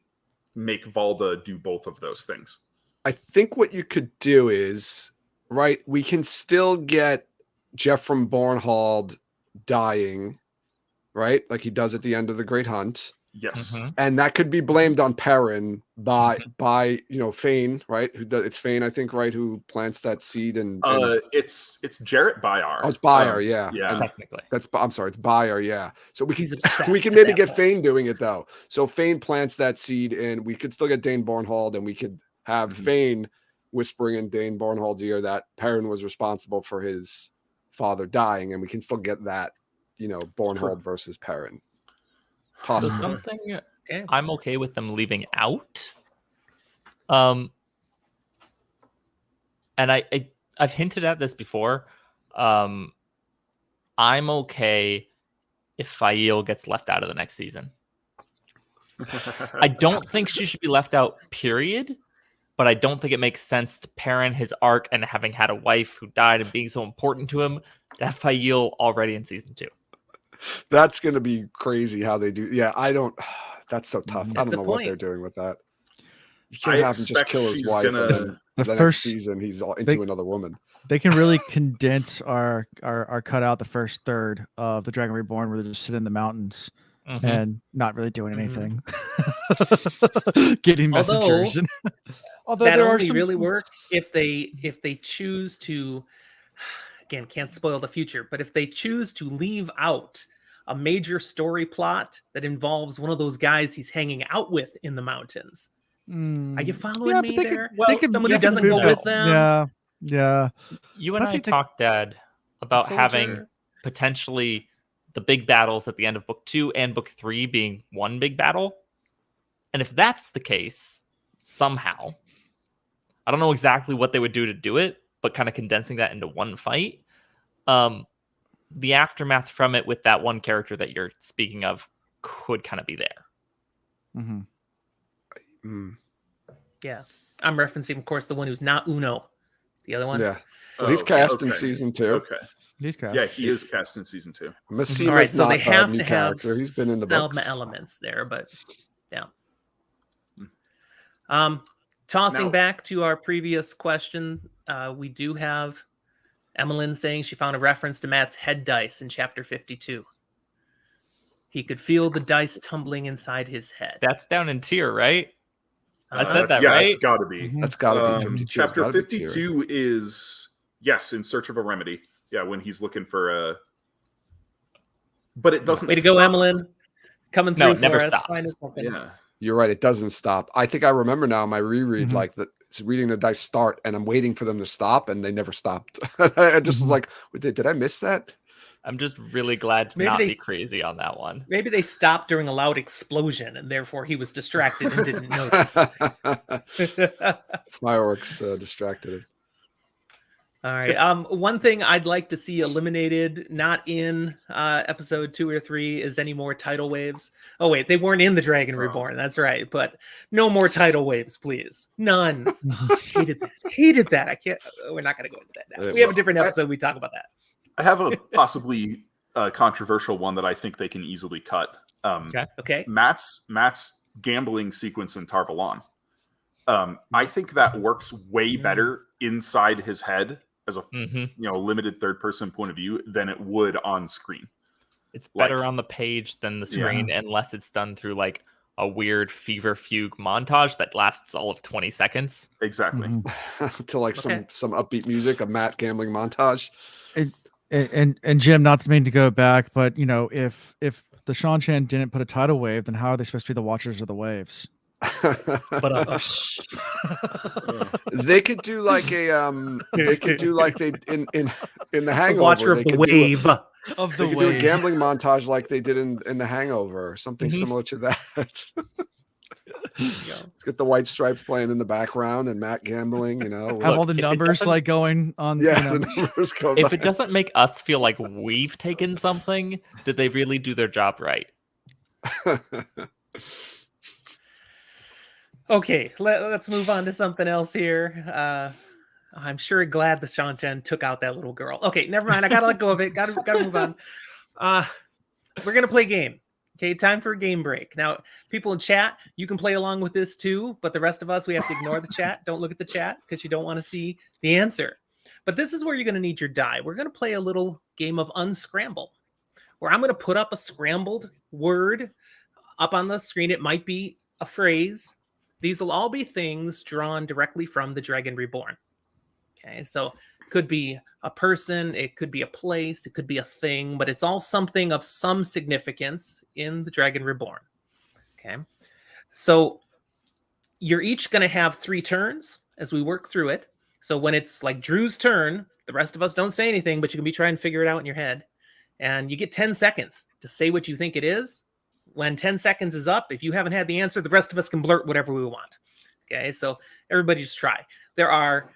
make Valda do both of those things. I think what you could do is right, we can still get Jeffrey Bornhold dying, right? Like he does at the end of the Great Hunt. Yes. Mhm. And that could be blamed on Perrin by Fane, right? It's Fane, I think, right, who plants that seed and It's Jarrett Byar. oh, it's Byar, yeah. Yeah. And Technically. I'm sorry, it's Byar, yeah. So He's we obsessed can at maybe that get point. Fane doing it though. So Fane plants that seed, and we could still get Dane Bornhold, and we could have Fane whispering in Dane Bornhold's ear that Perrin was responsible for his father dying, and we can still get that, Bornhold versus Perrin. So Possibly. something Okay. I'm okay with them leaving out. And I've hinted at this before. I'm okay if Fail gets left out of the next season. I don't think she should be left out, period. But I don't think it makes sense to Perrin, his arc, and having had a wife who died and being so important to him, to have Fail already in season 2. That's going to be crazy how they do. Yeah, that's so tough. I That's don't a know what point. they're doing with that. You I can't have him just expect kill his she's wife gonna- and then The the first- next season he's all into another woman. They can really condense our cut out the first third of the Dragon Reborn, where they just sit in the mountains Mhm. and not really doing Mhm. anything, getting messengers. Although That there are only some really works if they choose to, again, can't spoil the future, but if they choose to leave out a major story plot that involves one of those guys he's hanging out with in the mountains. Are you following Yeah, me but they there? could- they could- Somebody they could doesn't move go that. with them. Yeah. You and I I think they- talked, Dad, about Soldier. having potentially the big battles at the end of book 2 and book 3 being one big battle. And if that's the case, somehow, I don't know exactly what they would do to do it, but kind of condensing that into one fight. The aftermath from it with that one character that you're speaking of could kind of be there. Mm-hmm. Yeah. I'm referencing, of course, the one who's not Uno. The other one. Yeah. Well, he's cast in okay. season 2. Okay. These guys. Yeah, he is cast in season 2. Massima's All right, so they not have a new to have character. He's been in the some books. elements there, but yeah. Hmm. Tossing Now- back to our previous question, we do have Emmeline saying she found a reference to Matt's head dice in chapter 52. He could feel the dice tumbling inside his head. That's down in tier, right? I Uh, said that, yeah, right? it's got to be. Mhm. That's got to be 52. It's Chapter gotta be tier. 52 is, yes, in search of a remedy. Yeah, when he's looking for a... But it doesn't Way to go, stop. Emmeline. Coming No, through it for never us. stops. Finding something. Yeah. You're right. It doesn't stop. I think I remember now my reread, Mhm. like it's reading the dice start, and I'm waiting for them to stop, and they never stopped. I just was like, did I miss that? I'm just really glad to Maybe not they- be crazy on that one. Maybe they stopped during a loud explosion, and therefore he was distracted and didn't notice. Fireworks distracted him. All right. One thing I'd like to see eliminated, not in episode 2 or 3, is any more tidal waves. Oh wait, they weren't in the Dragon Reborn. That's right. But no more tidal waves, please. None. Hated that. Hated that. I can't. We're not going to go into that now. Yeah, We have a so different episode. We talk about that. I have a possibly controversial one that I think they can easily cut. Okay. Okay. Matt's gambling sequence in Tarvalon. I think that works way better inside his head as a Mm-hmm. limited third person point of view than it would on screen. It's better Like- on the page than the Yeah. screen, unless it's done through like a weird fever fugue montage that lasts all of 20 seconds. Exactly. Mhm. To like Okay. some upbeat music, a Matt gambling montage. And Jim, not to mean to go back, but if the Shan Chan didn't put a tidal wave, then how are they supposed to be the watchers of the waves? But They could do like a they could do like they in the The Hangover. watcher they of the could do a- wave. Of They could do a gambling montage like they did in the Hangover, or something Mhm. similar to that. Yeah. Let's get the White Stripes playing in the background and Matt gambling. Have Look, all the if it numbers doesn't- like going on. Yeah, the numbers go if back. it doesn't make us feel like we've taken something, did they really do their job right? Okay, let's move on to something else here. I'm sure glad the Shan Chen took out that little girl. Okay, never mind. I gotta let go of it. Gotta move on. We're gonna play a game. Okay, time for a game break. Now, people in chat, you can play along with this too, but the rest of us, we have to ignore the chat. Don't look at the chat because you don't want to see the answer. But this is where you're going to need your die. We're going to play a little game of unscramble, where I'm going to put up a scrambled word up on the screen. It might be a phrase. These will all be things drawn directly from the Dragon Reborn. Okay, so it could be a person, it could be a place, it could be a thing, but it's all something of some significance in the Dragon Reborn. Okay, so you're each going to have 3 turns as we work through it. So when it's like Drew's turn, the rest of us don't say anything, but you can be trying to figure it out in your head. And you get 10 seconds to say what you think it is. When 10 seconds is up, if you haven't had the answer, the rest of us can blurt whatever we want. Okay, so everybody just try. There are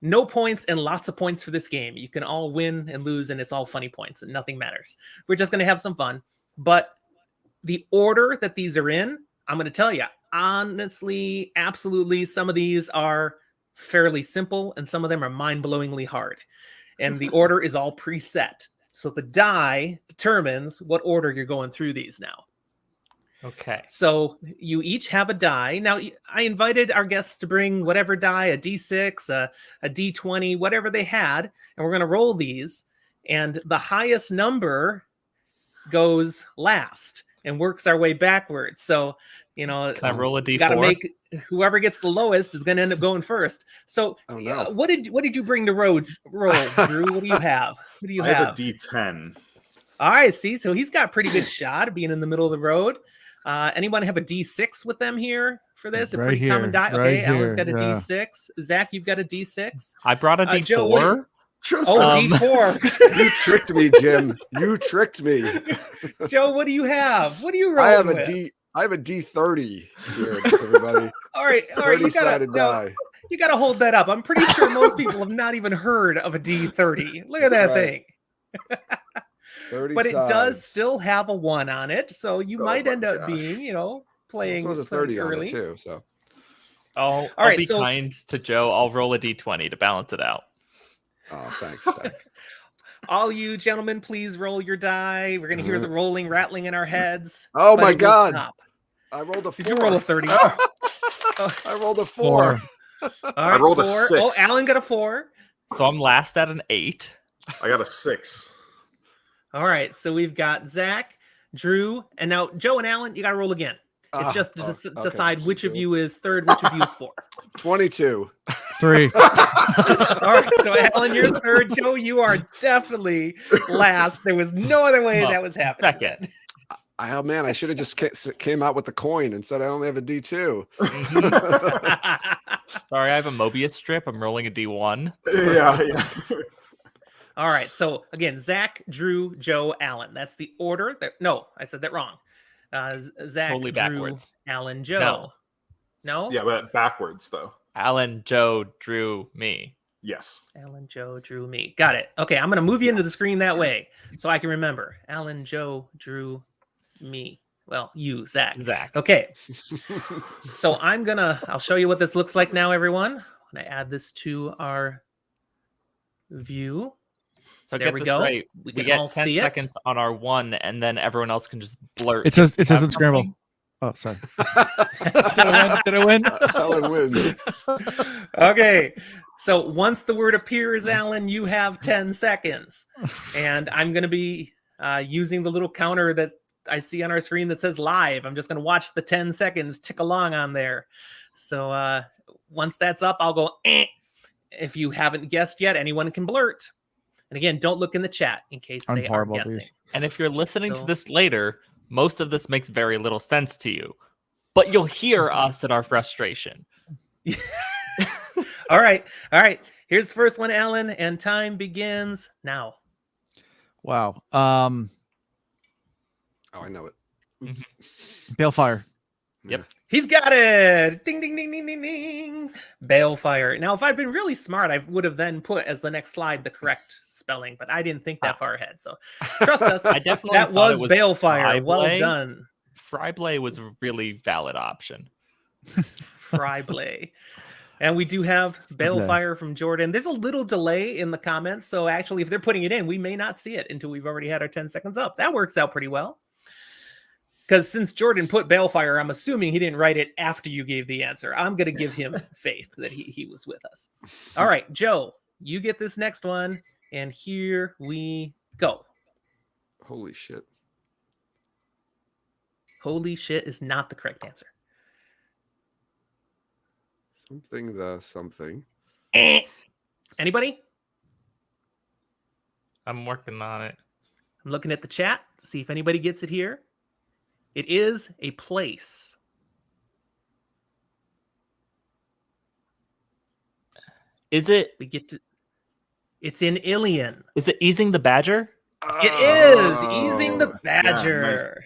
no points and lots of points for this game. You can all win and lose, and it's all funny points, and nothing matters. We're just going to have some fun. But the order that these are in, I'm going to tell you, honestly, absolutely, some of these are fairly simple, and some of them are mind-blowingly hard. And the order is all preset. So the die determines what order you're going through these now. Okay. So you each have a die. Now, I invited our guests to bring whatever die, a D6, a D20, whatever they had, and we're going to roll these. And the highest number goes last and works our way backwards. So, you know, Can I roll a D4? Got to make whoever gets the lowest is going to end up going first. So, what did you bring to roll, Drew? What do you have? Who do you have? I have a D10. All right, see, so he's got a pretty good shot of being in the middle of the road. Anyone have a D6 with them here for this? A Right pretty here, common die. right Okay, Alan's got a here, yeah. D6. Zach, you've got a D6. I brought a D4. Joe, Trust oh, me. D4. You tricked me, Jim. You tricked me. Joe, what do you have? What are you rolling I have with? I have a D30 here, everybody. All right. You 30-sided gotta die. you gotta hold that up. I'm pretty sure most people have not even heard of a D30. Look at that Right. thing. 30 But it sides. does still have a 1 on it, so you might my end up gosh. being, playing, This was a playing 30 early. on it too. So I'll right, be so- kind to Joe. I'll roll a D20 to balance it out. thanks. Zach. All you gentlemen, please roll your die. We're gonna hear the rolling, rattling in our heads. Oh but my it will God. stop. I rolled a 4. Did you roll a 30? I rolled a 4. All right, rolled a 4. 6. Oh, Alan got a 4. So I'm last at an 8. I got a 6. All right, so we've got Zach, Drew, and now Joe and Alan. You got to roll again. It's just to okay. decide which of you is third, which of you is fourth. 22. 3. All right, so Alan, you're third. Joe, you are definitely last. There was no other way Well, that was happening. Second. Oh man, I should have just came out with the coin and said I only have a D2. Sorry, I have a Mobius strip. I'm rolling a D1. Yeah. All right, so again, Zach, Drew, Joe, Alan. That's the order. No, I said that wrong. Zach, Totally Drew, backwards. Alan, Joe. No? Yeah, but backwards though. Alan, Joe, Drew, me. Yes. Alan, Joe, Drew, me. Got it. Okay, I'm going to move you into the screen that way so I can remember. Alan, Joe, Drew, me. Well, you, Zach. Zach. Okay. So I'll show you what this looks like now, everyone. I'm going to add this to our view. So There get we this go. right. We We can all get 10 see it. seconds on our 1, and then everyone else can just blurt. It says out unscramble. something. Oh, sorry. Did I win? Alan wins. Okay. So once the word appears, Alan, you have 10 seconds. And I'm going to be using the little counter that I see on our screen that says live. I'm just going to watch the 10 seconds tick along on there. So once that's up, I'll go, eh. If you haven't guessed yet, anyone can blurt. And again, don't look in the chat in case I'm they are horrible at guessing. these. And if you're listening So- to this later, most of this makes very little sense to you. But you'll hear us at our frustration. All right. Here's the first one, Alan, and time begins now. Wow. Oh, I know it. Balefire. Yep. He's got it. Ding, ding, ding, ding, ding, ding. Balefire. Now, if I'd been really smart, I would have then put as the next slide the correct spelling, but I didn't think that far ahead. So trust us. I definitely That thought was it was Balefire. Well Fryblade. done, Fryblade was a really valid option. Fryblade. And we do have Balefire from Jordan. There's a little delay in the comments. So actually, if they're putting it in, we may not see it until we've already had our 10 seconds up. That works out pretty well. Because since Jordan put Balefire, I'm assuming he didn't write it after you gave the answer. I'm going to give him faith that he was with us. All right, Joe, you get this next one, and here we go. Holy shit. Holy shit is not the correct answer. Something the something. Anybody? I'm working on it. I'm looking at the chat to see if anybody gets it here. It is a place. Is it We get to. It's in Ilion. is it easing the badger? It is easing the Oh, yeah, badger.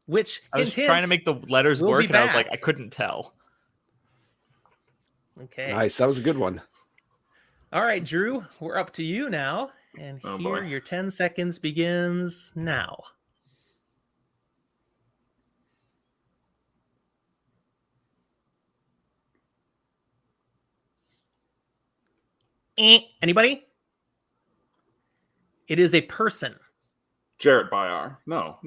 Which I was hint, trying to make the letters we'll work, be and I was like, back. I couldn't tell. Okay. Nice. That was a good one. All right, Drew, we're up to you now. And Oh, here boy. your 10 seconds begins now. Anybody? It is a person. Jarrett Bayar. No.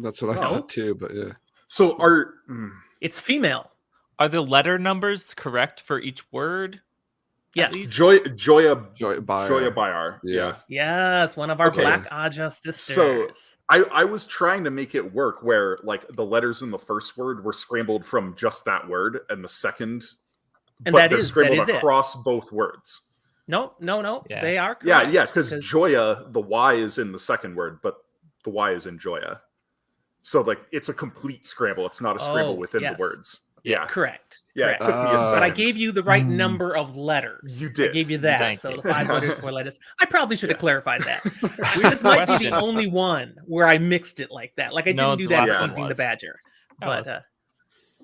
That's what I No. thought too, but yeah. So It's female. Are the letter numbers correct for each word? Yes. least? Joya Joy Bayar. Yeah. Yes, one of our Okay. Black Aja sisters. I was trying to make it work where like the letters in the first word were scrambled from just that word, and the second, And but that they're is scrambled it. across both words. No. Yeah. They are correct. Yeah, because Joya, the Y is in the second word, but the Y is in Joya. So like it's a complete scramble. It's not a scramble within yes. the words. Yeah. Correct. Yeah, correct. it took me a But second. But I gave you the right number of letters. You did. I gave you that. Thank so you. the 5 letters, 4 letters. I probably should have Yeah. clarified that. This might be the Question. only one where I mixed it like that. Like I No, didn't do the that last one teasing the was. badger. That But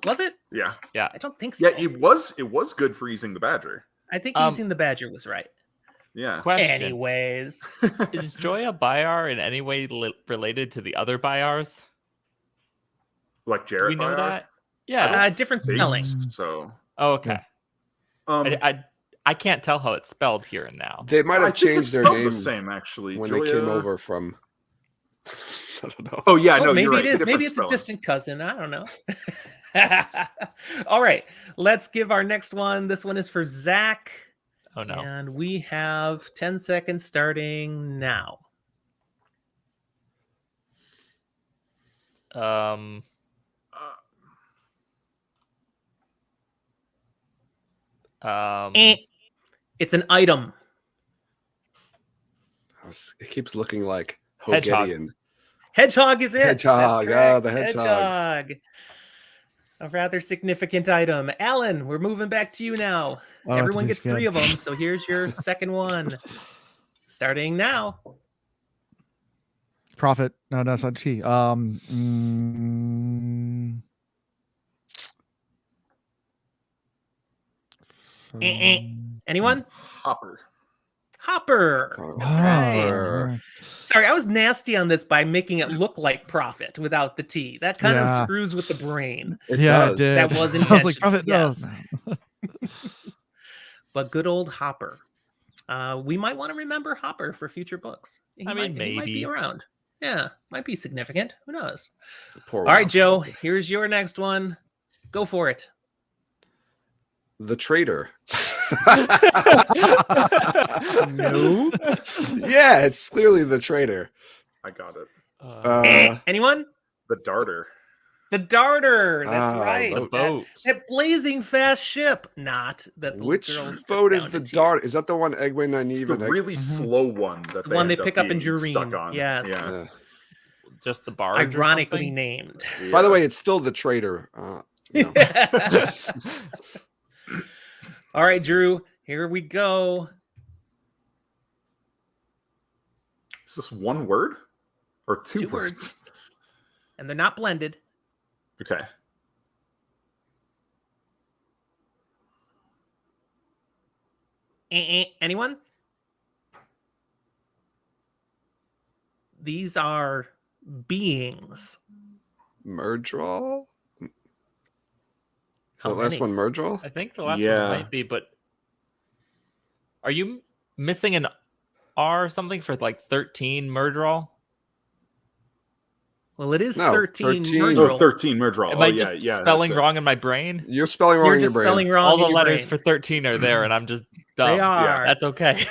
was it? Yeah. I don't think so. Yeah, it was good for easing the badger. I think Um, easing the badger was right. Yeah. Question: Anyways. Is Joya Bayar in any way related to the other Bayars? Like Do Jarrett we know Bayar? that? Yeah. Different Think spelling. So Oh, okay. um I can't tell how it's spelled here and now. They might I have think it's changed their spelled name the same actually. when Joya... they came over from I don't know. Oh yeah, Oh, no, maybe you're right. it is. Different Maybe it's spelling. a distant cousin. I don't know. All right. Let's give our next one. This one is for Zach. Oh no. And we have 10 seconds starting now. It's an item. It keeps looking like Hedgehog. Hogedian. Hedgehog is it. Hedgehog, That's correct. the hedgehog. A rather significant item. Alan, we're moving back to you now. Oh, Everyone that's gets 3 good. of them. So here's your second one. Starting now. Profit. No, that's not T. Anyone? Hopper. Hopper. Oh, That's right. Hopper. Sorry, I was nasty on this by making it look like profit without the T. That kind of Yeah. screws with the brain. It Yeah, does. it did. That was I was like, intentional, profit. No. yes. But good old Hopper. We might want to remember Hopper for future books. He I mean, he might be maybe. around. Yeah, might be significant. Who knows? Poor All right, one. Joe, here's your next one. Go for it. The Traitor. Nope. Yeah, it's clearly the Traitor. I got it. Anyone? The Darter. The Darter. That's right. the boat. That blazing fast ship. Not that the Which girls took boat is down the to tea. Dart? Is that the one Egwene, It's Nynaeve, the and really slow one that The one they end pick up in being stuck Jureen. on. Yes. Yeah. Yeah. Just the barge. or Ironically something? named. By the Yeah. way, it's still the Traitor. No. All right, Drew, here we go. Is this one word or two Two words? And they're not blended. Okay. Anyone? These are beings. Murdral? Is How the last many? one Murdral? I think the last Yeah. one might be, but are you missing an R or something for like 13 Murderall? Well, it is No, 13 13. merge No, roll. 13 merge roll. Am Oh, I yeah, just yeah. spelling that's it. wrong in my brain? You're spelling wrong You're in your just brain. spelling wrong All in the your letters brain. for 13 are there, and I'm just dumb. They are. That's okay.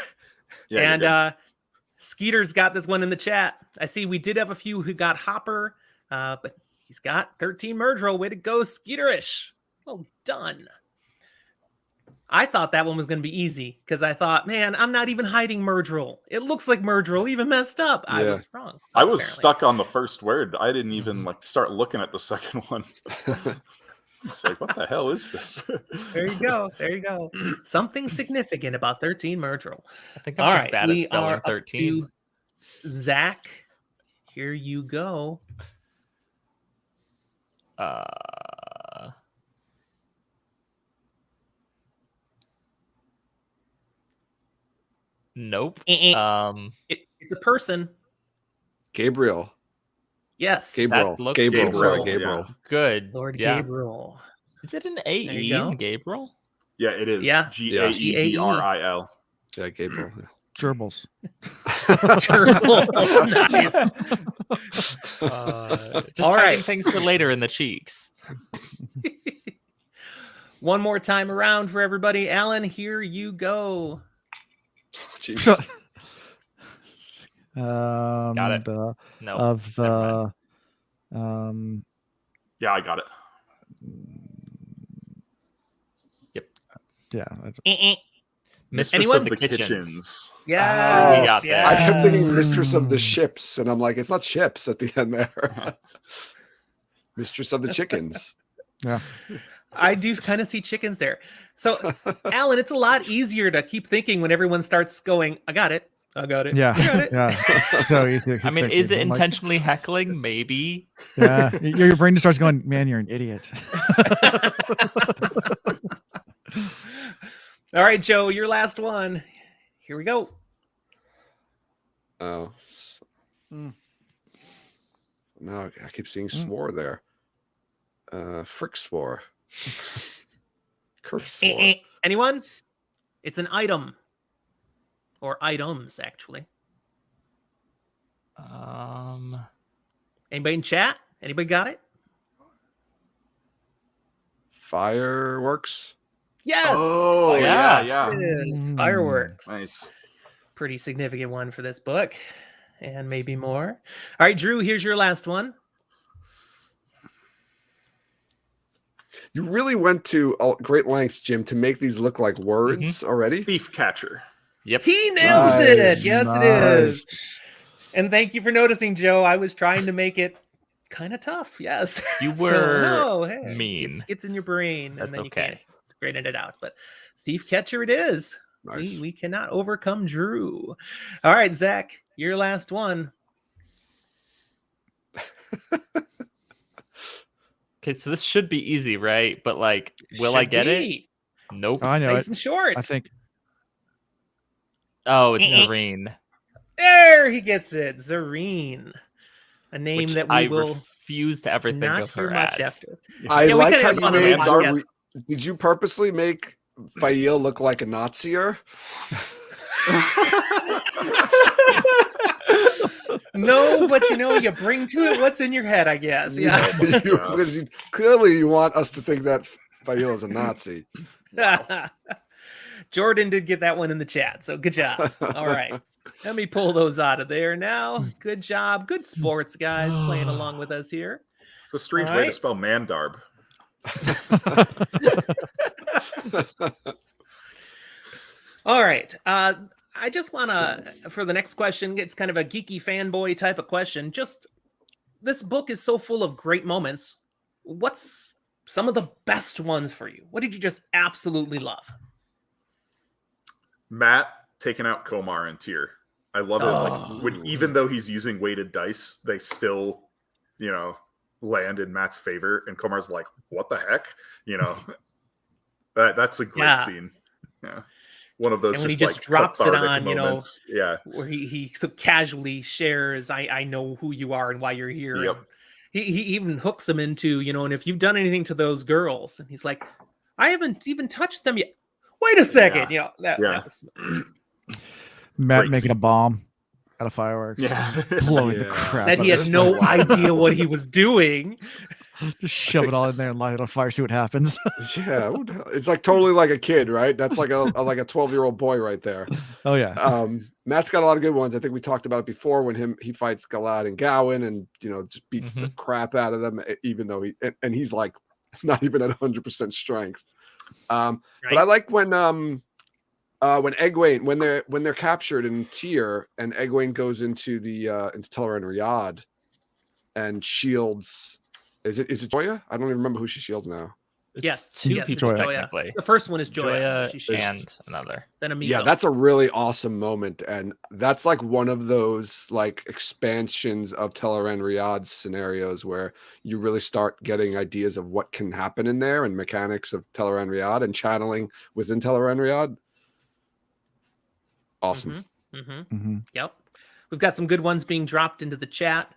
Yeah, And you're good. Skeeter's got this one in the chat. I see we did have a few who got Hopper, but he's got 13 merge roll. Way to go, Skeeterish. Well done. I thought that one was going to be easy because I thought, man, I'm not even hiding merge roll. It looks like merge roll, even messed up. I Yeah. was wrong. I was apparently. stuck on the first word. I didn't even like start looking at the second one. It's like, what the hell is this? There you go. There you go. Something significant about 13 merge roll. I think I'm All just right, bad we at spelling are up 13. to Zach. Here you go. Nope. It's a person. Gabriel. Yes. Gabriel. looks Gabriel. Sorry, Gabriel, Gabriel. Good. Lord Yeah. Gabriel. Is it an There you AE go. in Gabriel? Yeah, it is. Yeah. Gaebril. Yeah, Gabriel. Gerbils. Gerbils. Nice. Just All hiding right. things for later in the cheeks. One more time around for everybody. Alan, here you go. Jesus. Got it. The, No. of never the Yeah, I got it. yeah. Mistress Anyone? of the Kitchens. Kitchens. Yes. we got there. I kept thinking Yes. Mistress of the Ships, and I'm like, it's not ships at the end there. Mistress of the Chickens. Yeah. I do kind of see chickens there. So, Alan, it's a lot easier to keep thinking when everyone starts going, I got it. I got it. Yeah. I got it. Yeah. So easy to keep I mean, thinking. is it I'm like, intentionally heckling? Maybe. yeah. Your brain just starts going, man, you're an idiot. All right, Joe, your last one. Here we go. Oh. No, I keep seeing swore there. Frick swore. Kirk swore. Anyone? It's an item. Or items, actually. Anybody in chat? Anybody got it? Fireworks. Yes. Oh, yeah, yeah. It is. Fireworks. Nice. Pretty significant one for this book. And maybe more. All right, Drew, here's your last one. You really went to great lengths, Jim, to make these look like words already. Thief catcher. Yep. He nails it. Nice, Yes, it is. And thank you for noticing, Joe. I was trying to make it kind of tough. Yes. You were hey, mean. It's in your brain. That's and then you okay. can't straighten it out. But thief catcher it is. Nice. We cannot overcome Drew. All right, Zach, your last one. Okay, so this should be easy, right? But like, will I Should get it? be. Nope. I know Nice it. and short. I think. Oh, it's Zareen. There he gets it. Zareen. A name Which that we I will refuse to ever think not of hear her much as. after. I Yeah, we like could've how had you fun on made the podcast. Did you purposely make Fail look like a Nazier? No, but you bring to it what's in your head, I guess. Yeah. Because clearly you want us to think that Fail is a Nazi. Jordan did get that one in the chat, so good job. All right. Let me pull those out of there now. Good job. Good sports, guys, playing along with us here. It's a strange All way to right. spell Mandarb. All right. I just want to, for the next question, it's kind of a geeky fanboy type of question. Just this book is so full of great moments. What's some of the best ones for you? What did you just absolutely love? Matt taking out Komar and Tyr. I love it. Like when, even though he's using weighted dice, they still, land in Matt's favor. And Komar's like, "What the heck?" That's a great scene. Yeah, one of those. And when he just just drops it cathartic on, moments. Yeah, where he so casually shares, I know who you are and why you're here. Yep. And he even hooks him into, and if you've done anything to those girls, and he's like, I haven't even touched them yet. Wait a second. That was Matt Great making scene. a bomb. out of fireworks. Yeah. Blowing the Yeah. crap That out he of had this no thing. idea what he was doing. Just shove it all in there and light it on fire, see what happens. Yeah, it's like totally like a kid, right? That's like a 12-year-old boy right there. Oh yeah. Matt's got a lot of good ones. I think we talked about it before when he fights Galad and Gowan and just beats the crap out of them, even though he's like not even at 100% strength. But I like when Egwene when they're captured in Tyr and Egwene goes into Teleran Riyadh and shields. Is it Joya? I don't even remember who she shields now. Yes, two yes, people it's Joya. technically. The first one is Joya. Joya and another. Then Amigo. Yeah, that's a really awesome moment, and that's like one of those like expansions of Teleran Riyadh scenarios where you really start getting ideas of what can happen in there and mechanics of Teleran Riyadh and channeling within Teleran Riyadh. Awesome. Yep. We've got some good ones being dropped into the chat.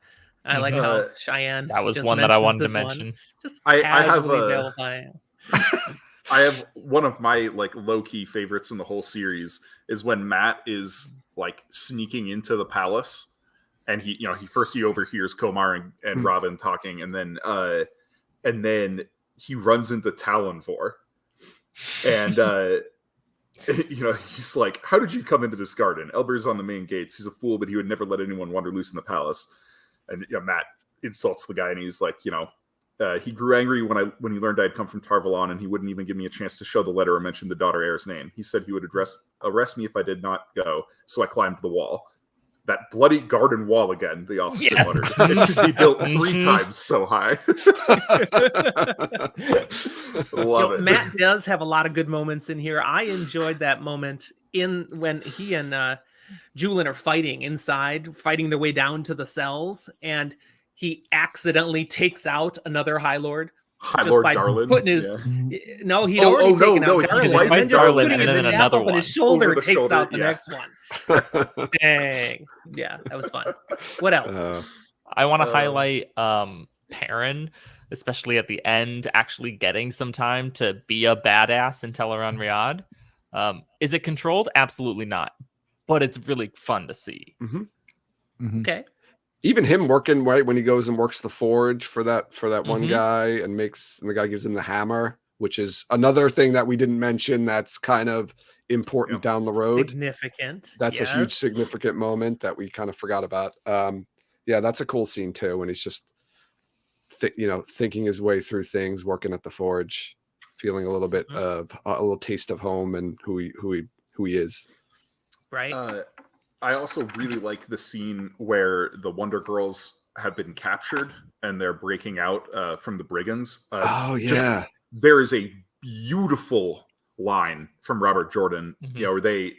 I like how Cheyenne. That was just one that I wanted to mentions this one. mention. Just I have casually a- vilifying. I have one of my like low-key favorites in the whole series is when Matt is like sneaking into the palace and he overhears Komar and Robin talking and then he runs into Talonvor and he's like, how did you come into this garden? Elber's on the main gates. He's a fool, but he would never let anyone wander loose in the palace. And Matt insults the guy and he's like, he grew angry when he learned I'd come from Tarvalon, and he wouldn't even give me a chance to show the letter or mention the daughter heir's name. He said he would arrest me if I did not go, so I climbed the wall. That bloody garden wall again, the officer muttered. It should be built 3 times so high. Love it. Matt does have a lot of good moments in here. I enjoyed that moment when he and Julian are fighting inside, fighting their way down to the cells, and he accidentally takes out another High Lord. High Lord by Darlin. putting his no, he'd Oh, already no, taken no, out he Darlin, fights and then just Darlin putting and his then staff another up on his one. shoulder Over the takes shoulder, out the yeah. next one. Dang. Yeah, that was fun. What else? I want to highlight Perrin, especially at the end, actually getting some time to be a badass in Teleran Riyadh. Is it controlled? Absolutely not. But it's really fun to see. Okay. Even him working right when he goes and works the forge for that one guy and the guy gives him the hammer, which is another thing that we didn't mention that's kind of important down the road. Significant. That's a huge significant moment that we kind of forgot about. Yeah, that's a cool scene too when he's just thinking his way through things, working at the forge, feeling a little bit of a little taste of home and who he is. Right. I also really like the scene where the Wonder Girls have been captured and they're breaking out from the brigands. There is a beautiful line from Robert Jordan, where they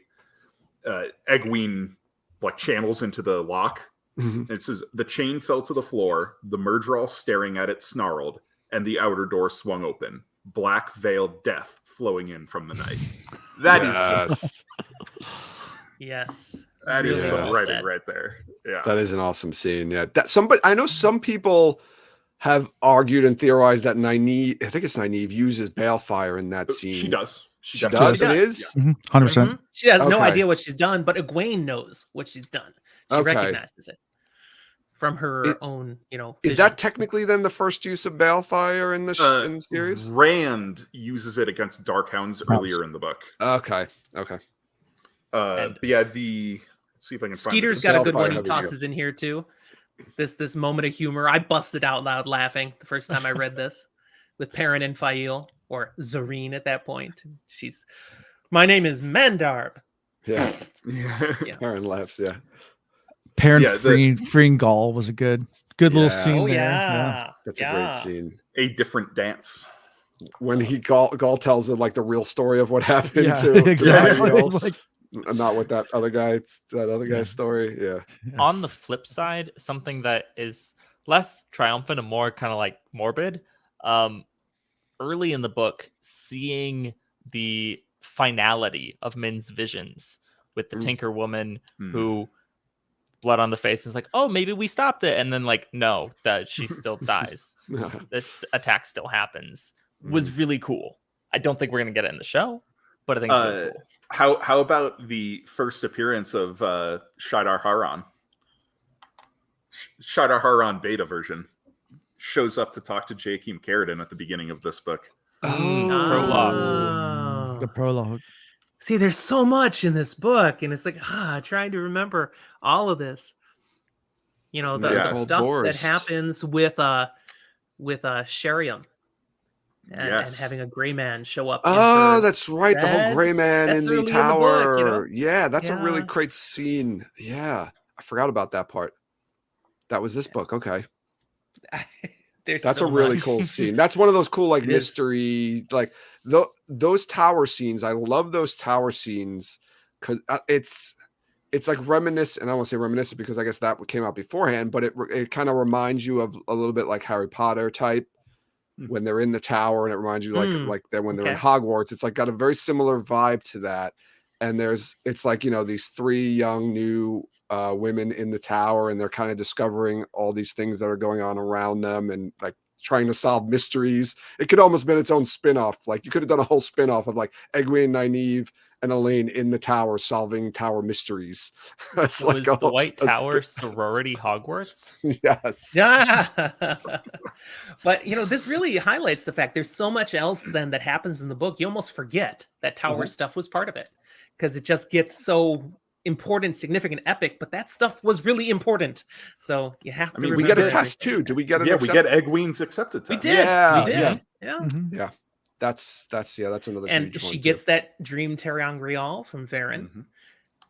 Egwene like channels into the lock. It says the chain fell to the floor, the Murdral staring at it snarled, and the outer door swung open. Black veiled death flowing in from the night. That is just yes. That is Really some well writing said. right there. Yeah. That is an awesome scene. Yeah. I know some people have argued and theorized that Nynaeve uses balefire in that scene. She does. She definitely does? It is? 100%. She has no Okay. idea what she's done, but Egwene knows what she's done. She Okay. recognizes it from her own, Is vision. that technically then the first use of balefire in the series? Rand uses it against Darkhounds earlier in the book. Okay. But yeah, let's see if I can find Skeeter's the got a good Balefire one he heavy tosses in here too. This moment of humor. I busted out loud laughing the first time I read this with Perrin and Fail, or Zareen at that point. My name is Mandarb. Yeah. Yeah. Perrin laughs, yeah. Perrin freeing Gaul was a good little Yes. scene Oh there. yeah. That's a great scene. A different dance. When Gaul tells it like the real story of what happened Yeah, to exactly. Fael, It's like, not what that other guy's story. Yeah. On the flip side, something that is less triumphant and more kind of like morbid. Early in the book, seeing the finality of Min's visions with the Tinker Woman who blood on the face is like, oh, maybe we stopped it, and then like, no, that she still dies. This attack still happens. Was really cool. I don't think we're gonna get it in the show, but I think it's really cool. How about the first appearance of Shaidar Haran? Shadowharan beta version shows up to talk to Jakeem Carradine at the beginning of this book. Prologue. The prologue. See, there's so much in this book, and it's like trying to remember all of this. You know, the Yeah. stuff that Boris. happens with Sheriam and Yes. having a gray man show up. in Oh, her that's right. The whole bed. gray man That's in the early in the tower. book, you know? Yeah, that's a really Yeah. great scene. Yeah, I forgot about that part. That was this book. Okay. There's That's so a really much. cool scene. That's one of those cool, like, It is. mystery, like those tower scenes. I love those tower scenes because it's like reminiscent, and I won't say reminiscent because I guess that came out beforehand, but it kind of reminds you of a little bit like Harry Potter type when they're in the tower, and it reminds you like then when they're in Okay. Hogwarts. It's like got a very similar vibe to that. And it's like, these three young new women in the tower, and they're kind of discovering all these things that are going on around them and like trying to solve mysteries. It could almost been its own spin-off. Like you could have done a whole spin-off of like Egwene, Nynaeve, and Elaine in the tower solving tower mysteries. That's So is the White a Tower sorority Hogwarts? yes. Yeah. But this really highlights the fact there's so much else then that happens in the book. You almost forget that tower stuff was part of it because it just gets so important, significant, epic, but that stuff was really important. So you have to remember we get a everything. test too. Do we get an Yeah, we get Egwene's accepted We test. did. Yeah, We did. yeah. Yeah. Mhm. That's another And huge she one, gets too. that dream Terangrial from Varen. Mhm.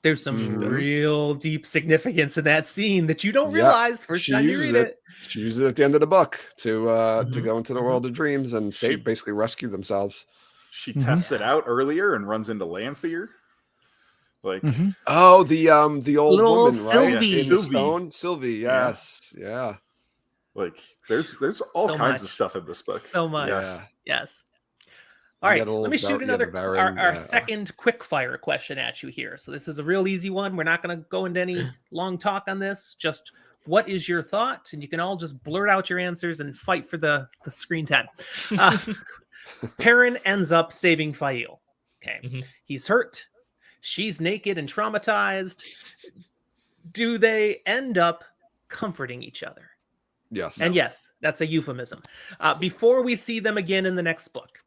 There's some Mhm. real deep significance in that scene that you don't Yeah, realize first she time you uses read it. She uses it at the end of the book to Mhm. go into the Mhm. world of dreams and She- basically rescue themselves. She Mhm. tests it out earlier and runs into Lanfear. Like, Mhm. Oh, the old Little woman, right? Sylvie. In the Sylvie. stone, Sylvie. Yes, yeah. like there's all So kinds much. of stuff in this book. So much. Yeah. Yes. You All right, get a little let me shoot the another Varen, our second quick fire question at you here. So this is a real easy one. We're not going to go into any long talk on this. Just what is your thought? And you can all just blurt out your answers and fight for the screen time. Perrin ends up saving Fail. Okay, Mhm. He's hurt. She's naked and traumatized. Do they end up comforting each other? Yes. And yes, that's a euphemism. Before we see them again in the next book,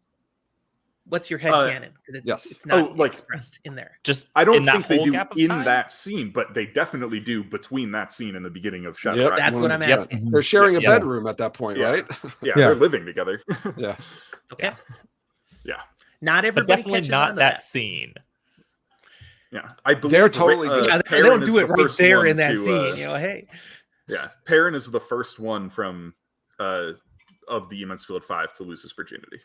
what's your headcanon? Because yes. it's not like- expressed in there. Just I don't in that think they whole do gap of in time? that scene, but they definitely do between that scene and the beginning of Shadow Yep, Rising. That's what I'm 100%. asking. They're sharing a Yeah. bedroom at that point, Yeah. right? Yeah, Yeah. they're living together. Yeah. Okay. Yeah. Not but everybody definitely catches not on that to scene. Yeah, I believe They're totally good. Yeah, they Perrin don't is do it the right first there one in that to, scene. Hey. Yeah, Perrin is the first one from of the Immense Field 5 to lose his virginity.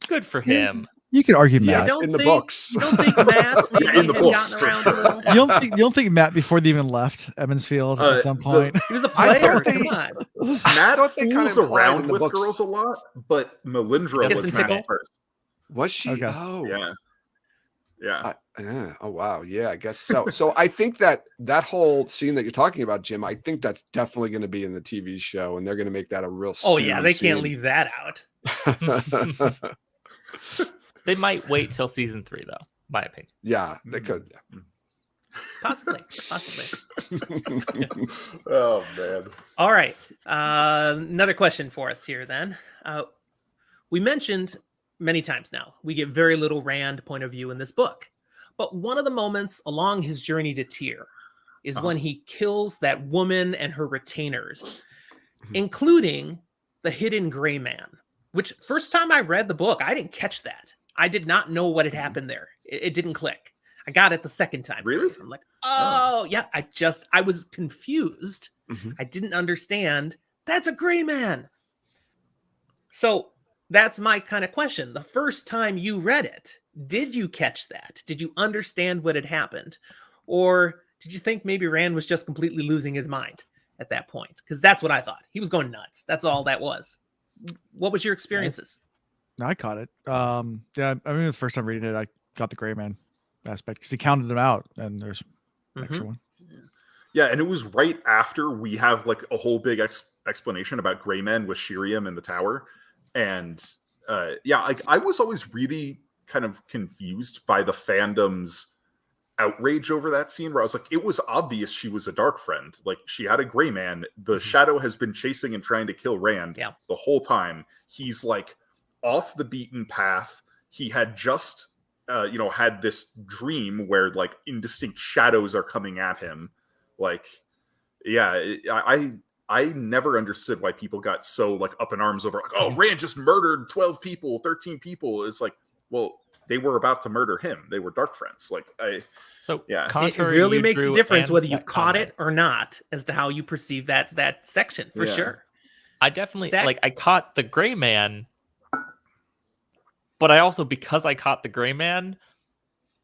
Good for him. You can argue Yes. Matt. don't in the think- books. You don't think Matt maybe Yeah, in the had books, gotten for around sure. a little? You don't think Matt before they even left Evansfield at some point? He was a I player. thought they- Come on. Matt thought they kinda fools implied around in the with books. girls a lot, but Melindra Kiss was and Matt's tickle? first. Was she? Okay. Oh, Yeah. Yeah. Oh wow, yeah, I guess so. So I think that whole scene that you're talking about, Jim, I think that's definitely going to be in the TV show, and they're going to make that a real. Oh yeah, they can't scene. leave that out. They might wait till season 3, though. My opinion. Yeah, they could. Possibly. Oh man. All right. Another question for us here then. We mentioned many times now, we get very little Rand point of view in this book. But one of the moments along his journey to Tyr is when he kills that woman and her retainers, including the hidden gray man, which first time I read the book, I didn't catch that. I did not know what had happened there. It didn't click. I got it the second time. Really? I'm like, oh, yeah. I was confused. Mhm. I didn't understand. That's a gray man. So that's my kind of question. The first time you read it, did you catch that? Did you understand what had happened? Or did you think maybe Rand was just completely losing his mind at that point? Because that's what I thought. He was going nuts. That's all that was. What was your experiences? No, I caught it. Yeah, I mean, the first time reading it, I got the gray man aspect because he counted them out, and there's an extra one. Yeah, and it was right after we have like a whole big explanation about gray men with Shiriam in the tower. And yeah, like I was always really kind of confused by the fandom's outrage over that scene where I was like, it was obvious she was a dark friend. Like, she had a gray man. The shadow has been chasing and trying to kill Rand the whole time. He's like off the beaten path. He had just had this dream where like indistinct shadows are coming at him. Like, I never understood why people got so like up in arms over like, oh, Rand just murdered 12 people, 13 people. It's like, well, they were about to murder him. They were dark friends. Like, it really makes a difference whether you caught it or not as to how you perceive that section for sure. I definitely I caught the gray man, but I also, because I caught the gray man,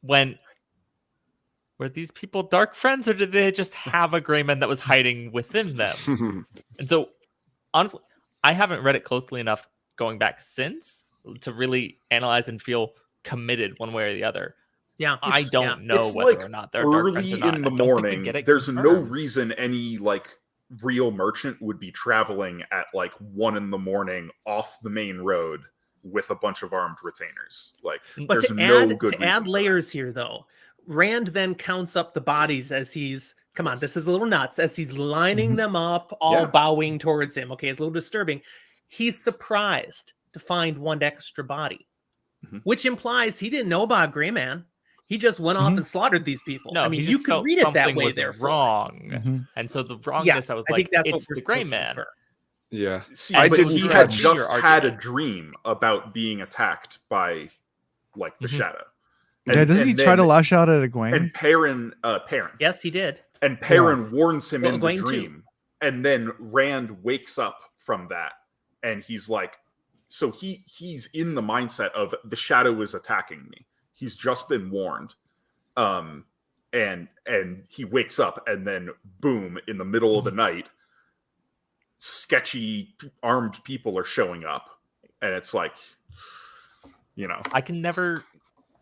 were these people dark friends, or did they just have a gray man that was hiding within them? And so, honestly, I haven't read it closely enough going back since to really analyze and feel committed one way or the other. I don't know whether or not they're dark friends or not. Early in the morning, there's no reason any like real merchant would be traveling at like 1 a.m. off the main road with a bunch of armed retainers. Like, but there's no good to add layers here, though, Rand then counts up the bodies as he's, come on, this is a little nuts, as he's lining them up, all bowing towards him. Okay, it's a little disturbing. He's surprised to find one extra body, which implies he didn't know about Gray Man. He just went off and slaughtered these people. No, I mean, you could read it that way. There, wrong, and so the wrongness. I was like, it's the Gray Man. Yeah, see, but he had just had a dream about being attacked by like the shadow. Doesn't he try to lash out at Egwene? And Perrin. Yes, he did. And Perrin warns him in the dream. And then Rand wakes up from that. And he's like, so he's in the mindset of the shadow is attacking me. He's just been warned. And he wakes up, and then boom, in the middle of the night, sketchy armed people are showing up. And it's like, I can never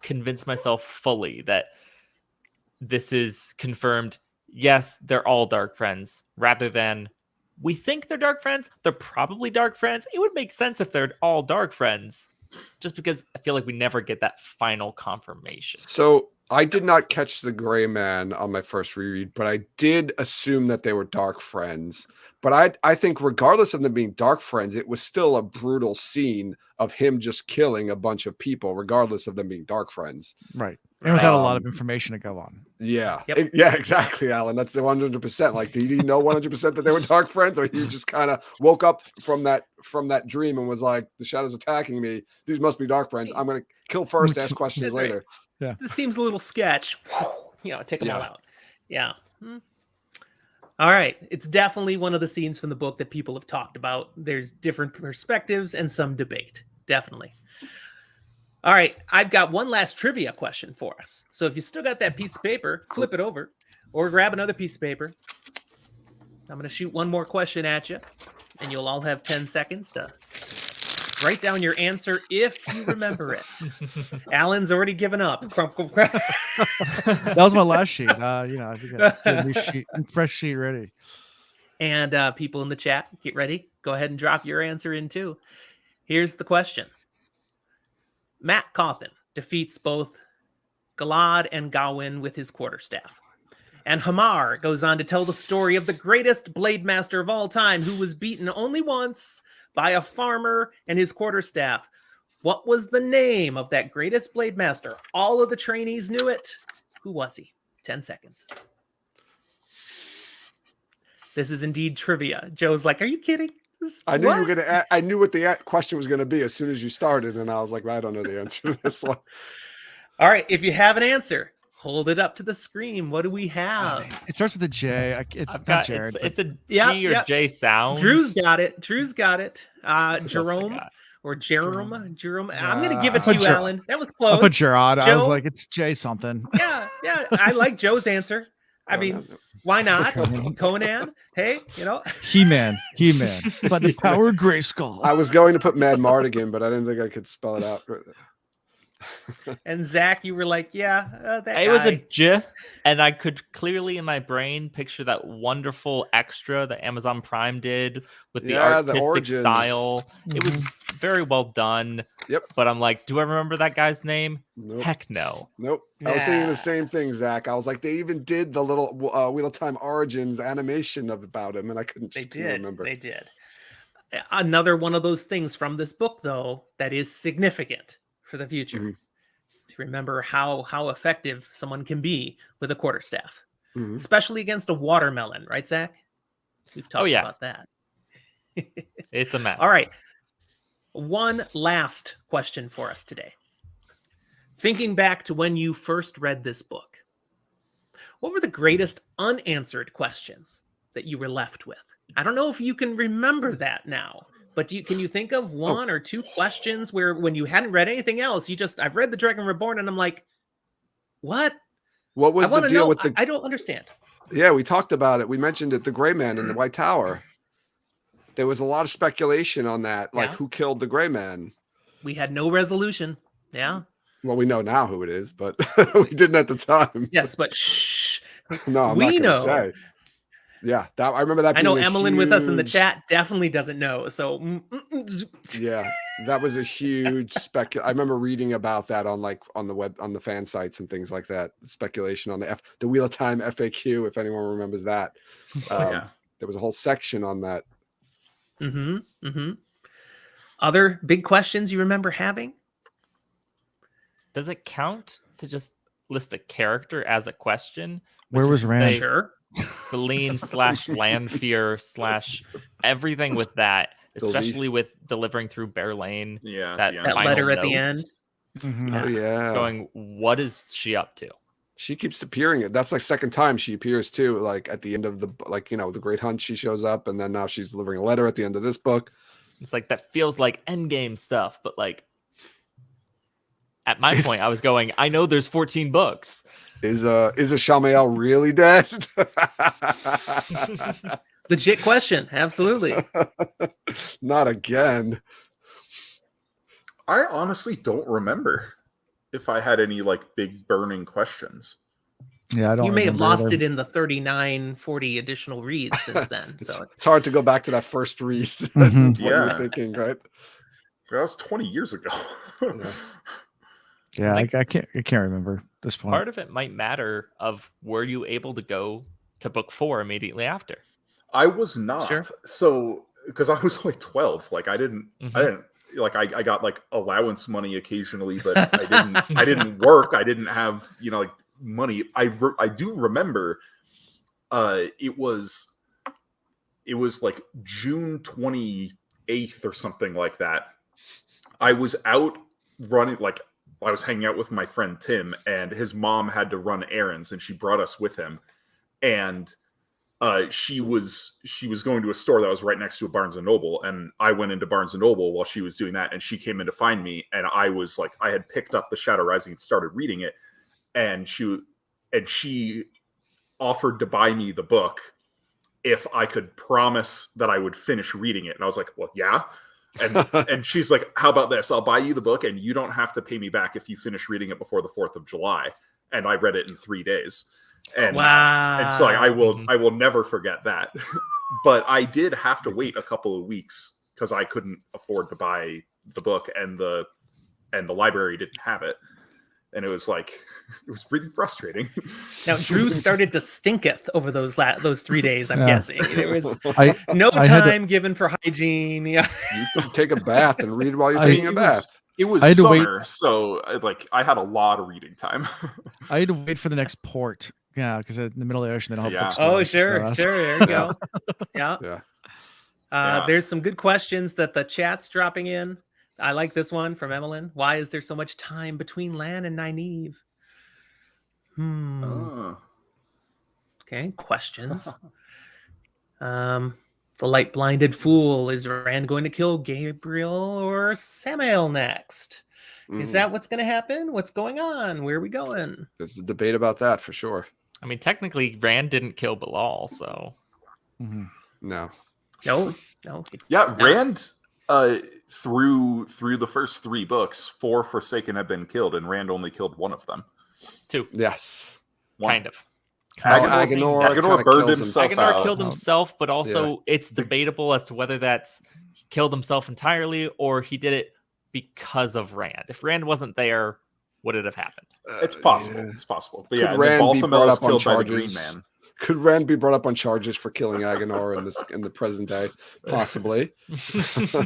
convince myself fully that this is confirmed. Yes, they're all dark friends, rather than we think they're dark friends. They're probably dark friends. It would make sense if they're all dark friends, just because I feel like we never get that final confirmation. So I did not catch the gray man on my first reread, but I did assume that they were dark friends. But I think regardless of them being dark friends, it was still a brutal scene of him just killing a bunch of people, regardless of them being dark friends. Right. And without a lot of information to go on. Yeah. Yep. Yeah, exactly, Alan. That's the 100%. Like, did he know 100% that they were dark friends, or he just kind of woke up from that dream and was like, the shadow's attacking me. These must be dark friends. I'm going to kill first, ask questions later. Yeah. This seems a little sketch. Take them all out. Yeah. All right. It's definitely one of the scenes from the book that people have talked about. There's different perspectives and some debate. Definitely. All right. I've got one last trivia question for us. So if you still got that piece of paper, flip it over or grab another piece of paper. I'm going to shoot one more question at you, and you'll all have 10 seconds to write down your answer if you remember it. Alan's already given up. That was my last sheet. I got a new sheet, fresh sheet ready. And people in the chat, get ready. Go ahead and drop your answer in too. Here's the question. Matt Cawthon defeats both Galad and Gawain with his quarterstaff. And Hamar goes on to tell the story of the greatest blade master of all time, who was beaten only once by a farmer and his quarterstaff. What was the name of that greatest blade master? All of the trainees knew it. Who was he? 10 seconds. This is indeed trivia. Joe's like, are you kidding? I knew you were gonna. I knew what the question was going to be as soon as you started, and I was like, I don't know the answer to this one. All right, if you have an answer, hold it up to the screen. What do we have? It starts with a J. It's not Jared. It's a G or J sound. Drew's got it. Jerome or Jerome. I'm going to give it to you, Alan. That was close. I put Gerard. Joe? I was like, it's J something. Yeah. I like Joe's answer. I mean, why not? Conan? Hey, He-Man. But the power of Grayskull. I was going to put Mad Mardigan, but I didn't think I could spell it out. And Zach, you were like, that guy. It was a J, and I could clearly in my brain picture that wonderful extra that Amazon Prime did with the artistic style. It was very well done. Yep. But I'm like, do I remember that guy's name? Nope. Heck no. Nope. I was thinking Nah. the same thing, Zach. I was like, they even did the little Wheel of Time Origins animation about him, and I couldn't They just did. remember. They did. Another one of those things from this book, though, that is significant for the future. Mhm. To remember how effective someone can be with a quarterstaff, Mhm. especially against a watermelon, right, Zach? We've talked yeah. about that. It's a mess. All right. One last question for us today. Thinking back to when you first read this book, what were the greatest unanswered questions that you were left with? I don't know if you can remember that now, but can you think of one or two questions where when you hadn't read anything else, I've read the Dragon Reborn and I'm like, what? What was I want the to deal know. with the? I don't understand. Yeah, we talked about it. We mentioned it. The Gray Man in the White Tower. There was a lot of speculation on that, like Yeah. who killed the Gray Man. We had no resolution. Yeah. Well, we know now who it is, but we didn't at the time. Yes, but shh. No, I'm We not know. gonna say. Yeah, that I remember that. I know being a Emmeline with us in the huge- chat definitely doesn't know. So Yeah, that was a huge I remember reading about that on the fan sites and things like that. Speculation on the Wheel of Time FAQ, if anyone remembers that. Yeah. There was a whole section on that. Other big questions you remember having? Does it count to just list a character as a question? Where Which was is to Rand? say Sure. Celine / Lanfear / everything with that, Sylvie. especially with delivering through Bear Lane. Yeah. That- yeah. That Final letter at the note. end. Mhm. Oh yeah, Going, what is she up to? she keeps appearing. That's like second time she appears too. Like at the end of the the Great Hunt, she shows up, and then now she's delivering a letter at the end of this book. It's like that feels like endgame stuff, but like at my point, I was going, I know there's 14 books. Is a Shamael really dead? Legit question. Absolutely. Not again. I honestly don't remember if I had any like big burning questions. Yeah, I don't. You may have remember lost either. it in the 39, 40 additional reads since then. So It's hard to go back to that first read. Mhm. What you're Yeah. thinking, right? That was 20 years ago. Yeah. Yeah, Like- I can't remember at this point. Part of it might matter of were you able to go to book 4 immediately after? I was not. Sure. So because I was like 12, like I didn't like I got like allowance money occasionally, but I didn't work. I didn't have, like money. I do remember it was like June 28th or something like that. I was out running, like I was hanging out with my friend Tim, and his mom had to run errands, and she brought us with him. And she was going to a store that was right next to a Barnes and Noble, and I went into Barnes and Noble while she was doing that, and she came in to find me, and I was like, I had picked up The Shadow Rising and started reading it, and she offered to buy me the book if I could promise that I would finish reading it, and I was like, well, yeah. And she's like, how about this? I'll buy you the book and you don't have to pay me back if you finish reading it before the 4th of July. And I read it in 3 days. And, wow. and so like, I will never forget that. But I did have to wait a couple of weeks because I couldn't afford to buy the book, and the library didn't have it. And it was like, it was really frustrating. Now Drew started to stinketh over those 3 days. I'm Yeah. guessing there was I no I had to- time given for hygiene. Yeah. You can take a bath and read while you're I- taking a bath. It was I had to wait- summer, so like I had a lot of reading time. I had to wait for the next port. Yeah, because in the middle of the ocean, they don't have Yeah. Oh, bookstores, so sure, that's- sure. There you go. Yeah. Yeah. Yeah. There's some good questions that the chat's dropping in. I like this one from Emmeline. Why is there so much time between Lan and Nynaeve? Oh. Okay, questions. The light blinded fool. Is Rand going to kill Gabriel or Samael next? Is Mhm. that what's going to happen? What's going on? Where are we going? There's a debate about that for sure. I mean, technically, Rand didn't kill Bilal, so Mhm. No. No. Yeah, Rand through the first 3 books, 4 Forsaken have been killed, and Rand only killed one of them. 2, Yes. One. kind of. Agenor kinda burned kills himself Agenor out. killed himself, but also it's debatable as to whether that's he killed himself entirely or he did it because of Rand. If Rand wasn't there, would it have happened? It's possible. Yeah. It's possible. But Could yeah, and Rand then be brought Balthamel is up on killed by the Green charges? Man. Could Rand be brought up on charges for killing Agenor in the present day? Possibly.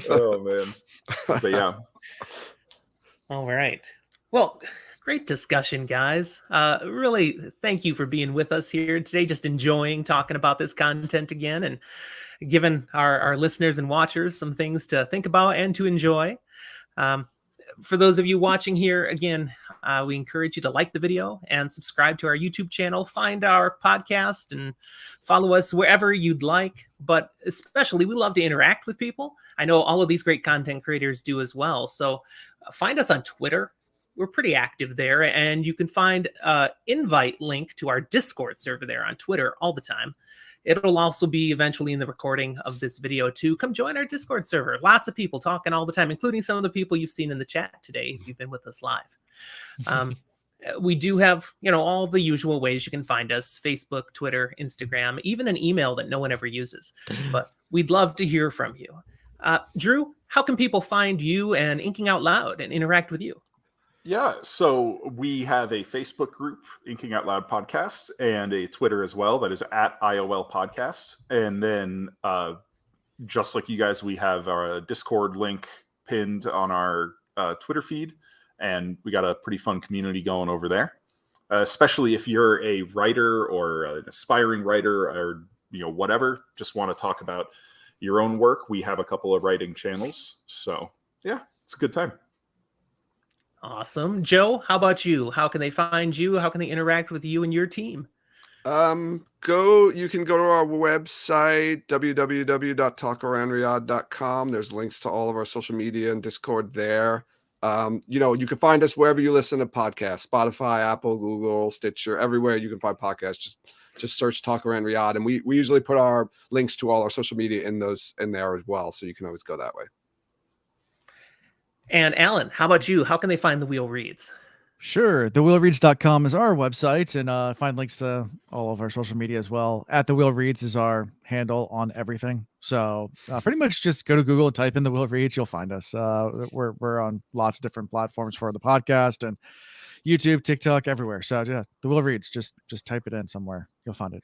Oh man. But yeah. All right. Well, great discussion, guys. Really, thank you for being with us here today. Just enjoying talking about this content again and giving our listeners and watchers some things to think about and to enjoy. For those of you watching here, again, we encourage you to like the video and subscribe to our YouTube channel. Find our podcast and follow us wherever you'd like. But especially, we love to interact with people. I know all of these great content creators do as well. So find us on Twitter. We're pretty active there. And you can find an invite link to our Discord server there on Twitter all the time. It'll also be eventually in the recording of this video too. Come join our Discord server. Lots of people talking all the time, including some of the people you've seen in the chat today if you've been with us live. We do have, all the usual ways you can find us: Facebook, Twitter, Instagram, even an email that no one ever uses. But we'd love to hear from you. Drew, how can people find you and Inking Out Loud and interact with you? Yeah, so we have a Facebook group, Inking Out Loud Podcast, and a Twitter as well that is at IOL Podcast. And then, just like you guys, we have our Discord link pinned on our Twitter feed, and we got a pretty fun community going over there. Especially if you're a writer or an aspiring writer or whatever, just want to talk about your own work. We have a couple of writing channels, so yeah, it's a good time. Awesome. Joe, how about you? How can they find you? How can they interact with you and your team? You can go to our website, www.talkaroundriyadh.com. There's links to all of our social media and Discord there. You can find us wherever you listen to podcasts: Spotify, Apple, Google, Stitcher, everywhere you can find podcasts. Just search Talk Around Riyadh, and we usually put our links to all our social media in there as well, so you can always go that way. And Alan, how about you? How can they find the Wheel Reads? Sure. TheWheelReads.com is our website, and find links to all of our social media as well. At The Wheel Reads is our handle on everything. So pretty much just go to Google and type in The Wheel Reads. You'll find us. We're on lots of different platforms for the podcast and YouTube, TikTok, everywhere. So yeah, The Wheel Reads. Just type it in somewhere. You'll find it.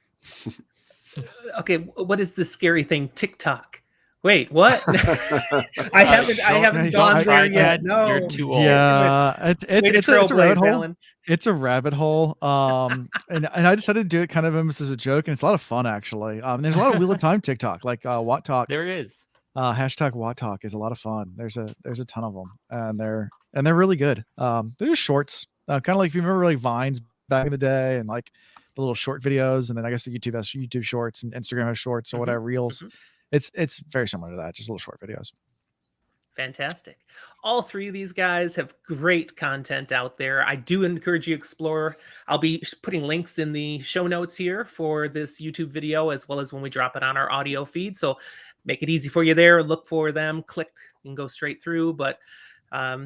Okay, what is the scary thing? TikTok. Wait, what? I haven't gone there yet. No, you're too old. Yeah, it's a rabbit hole. Alan. It's a rabbit hole. And I decided to do it kind of almost as a joke, and it's a lot of fun actually. There's a lot of Wheel of Time TikTok, like Watt Talk. There is. Hashtag Watt Talk is a lot of fun. There's a ton of them, and they're really good. They're just shorts, kind of like if you remember like Vines back in the day, and like the little short videos, and then I guess YouTube has YouTube Shorts and Instagram has Shorts or whatever, Reels. It's very similar to that, just little short videos. Fantastic. All three of these guys have great content out there. I do encourage you to explore. I'll be putting links in the show notes here for this YouTube video, as well as when we drop it on our audio feed. So make it easy for you there. Look for them, click, and go straight through. But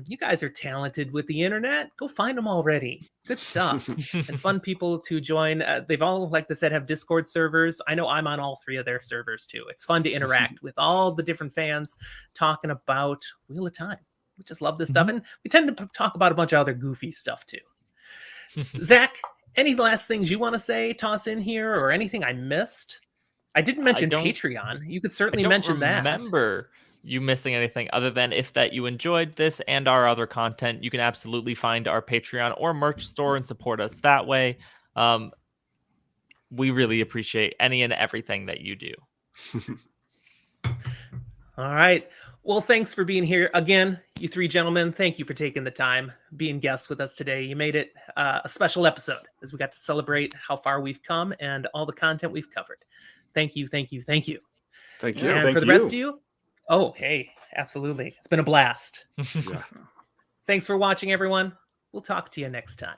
you guys are talented with the internet. Go find them already. Good stuff. And fun people to join. They've all, like I said, have Discord servers. I know I'm on all three of their servers too. It's fun to interact with all the different fans talking about Wheel of Time. We just love this stuff. And we tend to talk about a bunch of other goofy stuff too. Zach, any last things you want to say, toss in here, or anything I missed? I didn't mention Patreon. You could certainly mention that. Remember you missing anything other than if that you enjoyed this and our other content, you can absolutely find our Patreon or merch store and support us that way. We really appreciate any and everything that you do. All right. Well, thanks for being here again, you three gentlemen. Thank you for taking the time, being guests with us today. You made it a special episode as we got to celebrate how far we've come and all the content we've covered. Thank you. Thank you. Thank you. Thank you. And thank for the rest of you, oh, hey, absolutely. It's been a blast. Yeah. Thanks for watching, everyone. We'll talk to you next time.